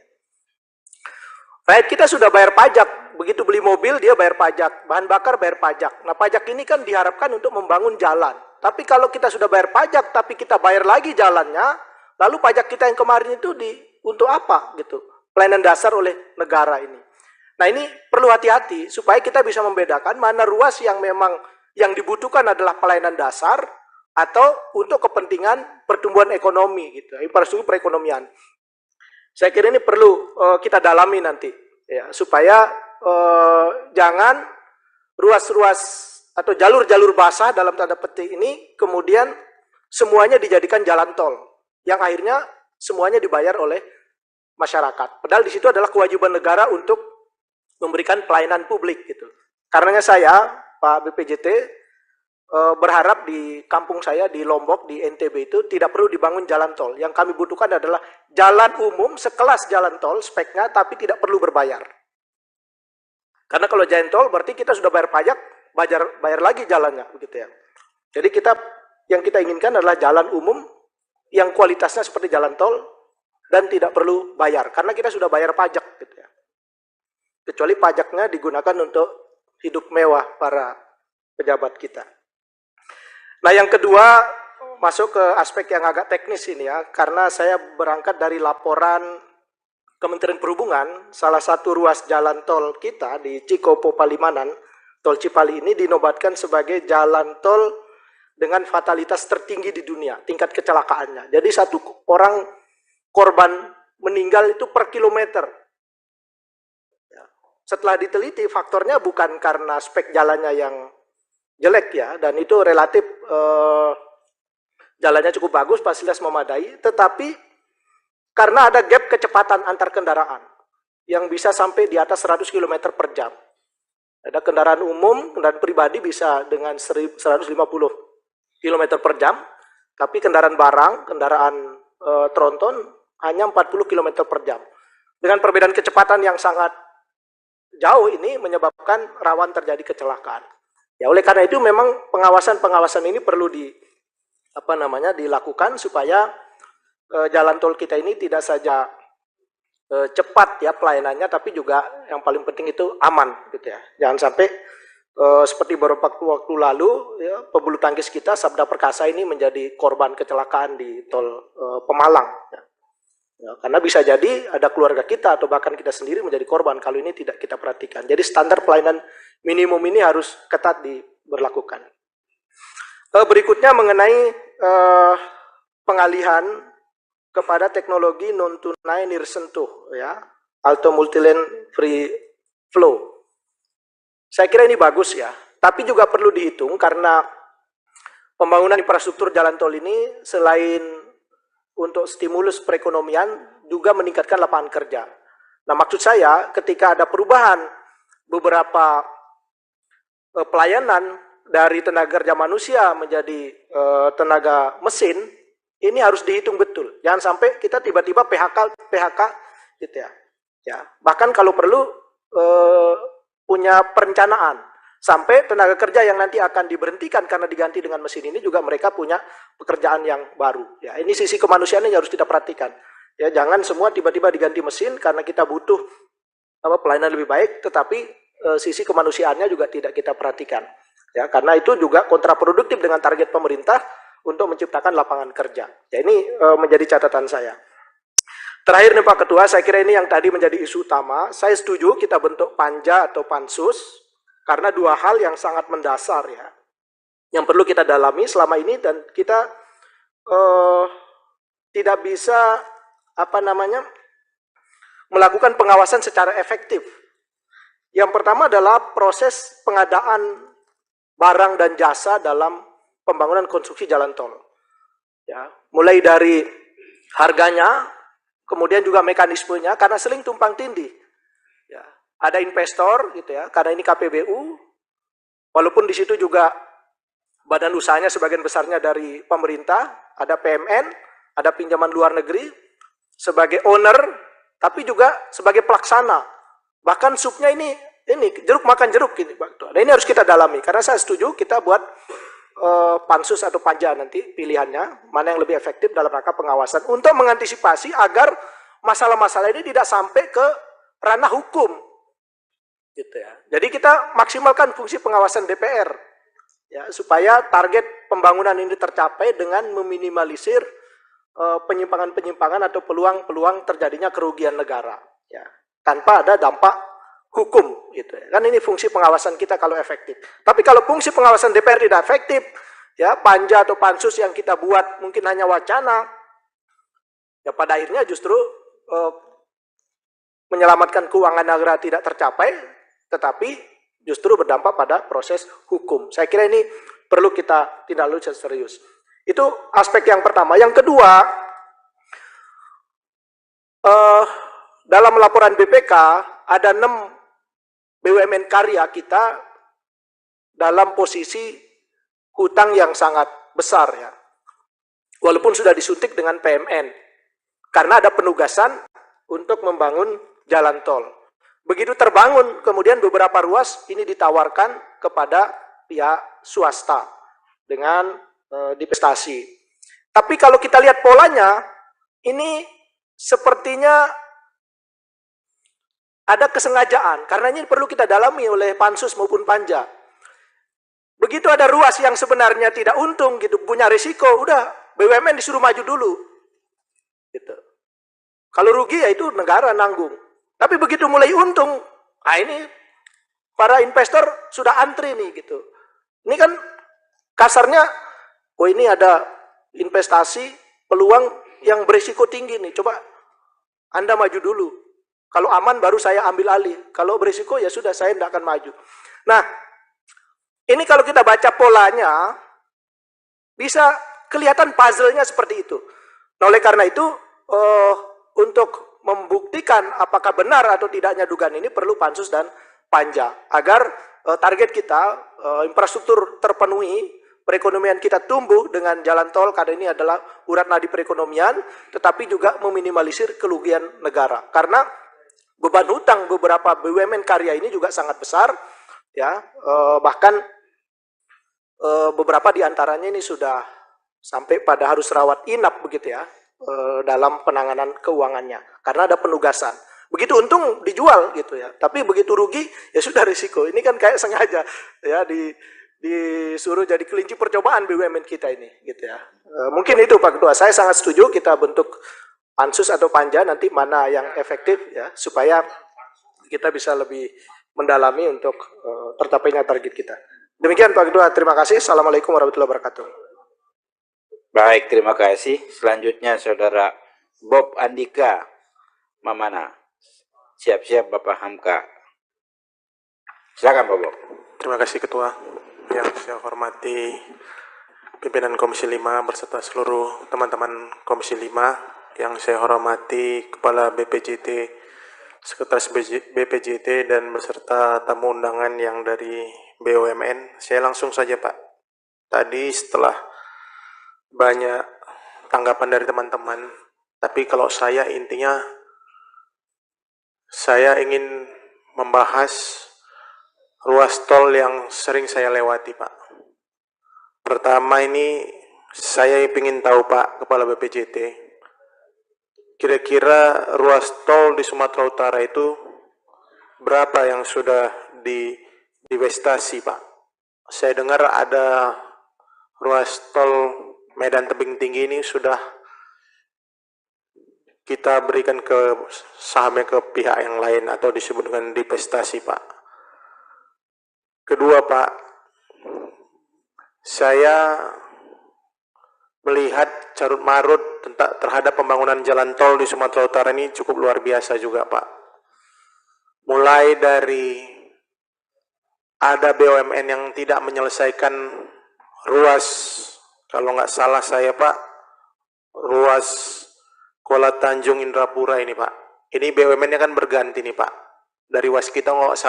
Speaker 3: Rakyat kita sudah bayar pajak, begitu beli mobil dia bayar pajak, bahan bakar bayar pajak. Nah, pajak ini kan diharapkan untuk membangun jalan. Tapi kalau kita sudah bayar pajak, tapi kita bayar lagi jalannya, lalu pajak kita yang kemarin itu untuk apa gitu? Pelayanan dasar oleh negara ini. Nah, ini perlu hati-hati supaya kita bisa membedakan mana ruas yang memang yang dibutuhkan adalah pelayanan dasar atau untuk kepentingan pertumbuhan ekonomi gitu, infrastruktur perekonomian. Saya kira ini perlu kita dalami nanti ya, supaya jangan ruas-ruas atau jalur-jalur basah dalam tanda petik ini kemudian semuanya dijadikan jalan tol yang akhirnya semuanya dibayar oleh masyarakat. Padahal di situ adalah kewajiban negara untuk memberikan pelayanan publik gitu. Karenanya saya, Pak BPJT, berharap di kampung saya di Lombok, di NTB itu tidak perlu dibangun jalan tol. Yang kami butuhkan adalah jalan umum sekelas jalan tol speknya tapi tidak perlu berbayar. Karena kalau jalan tol berarti kita sudah bayar pajak, bayar lagi jalannya begitu ya. Jadi yang kita inginkan adalah jalan umum yang kualitasnya seperti jalan tol dan tidak perlu bayar karena kita sudah bayar pajak gitu ya. Kecuali pajaknya digunakan untuk hidup mewah para pejabat kita. Nah, yang kedua masuk ke aspek yang agak teknis ini ya, karena saya berangkat dari laporan Kementerian Perhubungan, salah satu ruas jalan tol kita di Cikopo Palimanan, tol Cipali ini dinobatkan sebagai jalan tol dengan fatalitas tertinggi di dunia, tingkat kecelakaannya. Jadi satu orang korban meninggal itu per kilometer. Setelah diteliti, faktornya bukan karena spek jalannya yang jelek ya, dan itu relatif jalannya cukup bagus, fasilitas memadai, tetapi karena ada gap kecepatan antar kendaraan yang bisa sampai di atas 100 km per jam. Ada kendaraan umum, kendaraan pribadi bisa dengan 150 km per jam, tapi kendaraan barang, kendaraan tronton hanya 40 km per jam. Dengan perbedaan kecepatan yang sangat jauh ini menyebabkan rawan terjadi kecelakaan. Ya, oleh karena itu memang pengawasan ini perlu dilakukan supaya jalan tol kita ini tidak saja cepat ya pelayanannya, tapi juga yang paling penting itu aman gitu ya. Jangan sampai seperti beberapa waktu lalu ya, pebulu tangkis kita Sabda Perkasa ini menjadi korban kecelakaan di tol Pemalang. Ya. Ya, karena bisa jadi ada keluarga kita atau bahkan kita sendiri menjadi korban kalau ini tidak kita perhatikan. Jadi standar pelayanan minimum ini harus ketat diberlakukan. Berikutnya mengenai pengalihan kepada teknologi non tunai nirsentuh ya, atau multilane free flow. Saya kira ini bagus ya, tapi juga perlu dihitung karena pembangunan infrastruktur jalan tol ini selain untuk stimulus perekonomian juga meningkatkan lapangan kerja. Nah, maksud saya ketika ada perubahan beberapa pelayanan dari tenaga kerja manusia menjadi tenaga mesin, ini harus dihitung betul. Jangan sampai kita tiba-tiba PHK gitu ya. Ya, bahkan kalau perlu punya perencanaan sampai tenaga kerja yang nanti akan diberhentikan karena diganti dengan mesin ini juga mereka punya pekerjaan yang baru. Ya, ini sisi kemanusiaan yang harus kita perhatikan. Ya, jangan semua tiba-tiba diganti mesin karena kita butuh pelayanan lebih baik, tetapi sisi kemanusiaannya juga tidak kita perhatikan. Ya, karena itu juga kontraproduktif dengan target pemerintah untuk menciptakan lapangan kerja. Ya, ini menjadi catatan saya. Terakhir nih Pak Ketua, saya kira ini yang tadi menjadi isu utama. Saya setuju kita bentuk panja atau pansus, karena dua hal yang sangat mendasar ya, yang perlu kita dalami selama ini dan kita tidak bisa melakukan pengawasan secara efektif. Yang pertama adalah proses pengadaan barang dan jasa dalam pembangunan konstruksi jalan tol. Ya, mulai dari harganya, kemudian juga mekanismenya, karena seling tumpang tindih. Ya, ada investor gitu ya, karena ini KPBU, walaupun di situ juga badan usahanya sebagian besarnya dari pemerintah, ada PMN, ada pinjaman luar negeri, sebagai owner, tapi juga sebagai pelaksana. Bahkan subnya ini jeruk makan jeruk gitu, Pak Ketua. Nah, ini harus kita dalami, karena saya setuju kita buat pansus atau panja nanti pilihannya mana yang lebih efektif dalam rangka pengawasan untuk mengantisipasi agar masalah-masalah ini tidak sampai ke ranah hukum gitu ya. Jadi kita maksimalkan fungsi pengawasan DPR ya, supaya target pembangunan ini tercapai dengan meminimalisir penyimpangan-penyimpangan atau peluang-peluang terjadinya kerugian negara ya, tanpa ada dampak hukum gitu ya. Kan ini fungsi pengawasan kita kalau efektif. Tapi kalau fungsi pengawasan DPR tidak efektif, ya panja atau pansus yang kita buat mungkin hanya wacana, ya pada akhirnya justru menyelamatkan keuangan negara tidak tercapai, tetapi justru berdampak pada proses hukum. Saya kira ini perlu kita tindak lanjut serius. Itu aspek yang pertama. Yang kedua, dalam laporan BPK ada 6 BUMN karya kita dalam posisi hutang yang sangat besar ya. Walaupun sudah disuntik dengan PMN. Karena ada penugasan untuk membangun jalan tol. Begitu terbangun, kemudian beberapa ruas ini ditawarkan kepada pihak swasta dengan divestasi. Tapi kalau kita lihat polanya, ini sepertinya ada kesengajaan, karena ini perlu kita dalami oleh pansus maupun panja. Begitu ada ruas yang sebenarnya tidak untung, gitu, punya risiko, udah BUMN disuruh maju dulu. Gitu. Kalau rugi ya itu negara nanggung. Tapi begitu mulai untung, nah ini para investor sudah antri nih gitu. Ini kan kasarnya, oh ini ada investasi peluang yang berisiko tinggi nih, coba Anda maju dulu. Kalau aman baru saya ambil alih. Kalau berisiko ya sudah saya tidak akan maju. Nah, ini kalau kita baca polanya, bisa kelihatan puzzle-nya seperti itu. Nah, oleh karena itu, untuk membuktikan apakah benar atau tidaknya dugaan ini perlu pansus dan panja. Agar target kita, infrastruktur terpenuhi, perekonomian kita tumbuh dengan jalan tol, karena ini adalah urat nadi perekonomian, tetapi juga meminimalisir kerugian negara. Karena beban hutang beberapa BUMN karya ini juga sangat besar, ya. Bahkan beberapa diantaranya ini sudah sampai pada harus rawat inap begitu ya, dalam penanganan keuangannya, karena ada penugasan. Begitu untung dijual gitu ya, tapi begitu rugi ya sudah risiko. Ini kan kayak sengaja ya disuruh jadi kelinci percobaan BUMN kita ini gitu ya. Mungkin itu Pak Ketua, saya sangat setuju kita bentuk pansus atau panja nanti mana yang efektif ya, supaya kita bisa lebih mendalami untuk tercapainya target kita. Demikian Pak Ketua, terima kasih. Assalamualaikum warahmatullahi wabarakatuh.
Speaker 7: Baik, terima kasih. Selanjutnya Saudara Bob Andika Mamana. Siap-siap Bapak Hamka. Silakan Pak Bob.
Speaker 8: Terima kasih Ketua. Yang saya hormati pimpinan Komisi 5 berserta seluruh teman-teman Komisi 5 yang saya hormati Kepala BPJT, Sekretaris BPJT, dan beserta tamu undangan yang dari BUMN. Saya langsung saja Pak. Tadi setelah banyak tanggapan dari teman-teman, tapi kalau saya intinya saya ingin membahas ruas tol yang sering saya lewati Pak. Pertama ini saya ingin tahu Pak Kepala BPJT, kira-kira ruas tol di Sumatera Utara itu berapa yang sudah divestasi Pak? Saya dengar ada ruas tol Medan Tebing Tinggi ini sudah kita berikan ke sahamnya ke pihak yang lain atau disebut dengan divestasi Pak. Kedua Pak, saya melihat carut marut terhadap pembangunan jalan tol di Sumatera Utara ini cukup luar biasa juga Pak. Mulai dari ada BUMN yang tidak menyelesaikan ruas, kalau nggak salah saya Pak, ruas Kuala Tanjung Indrapura ini Pak. Ini BUMN-nya kan berganti nih Pak. Dari Waskita nggak salah.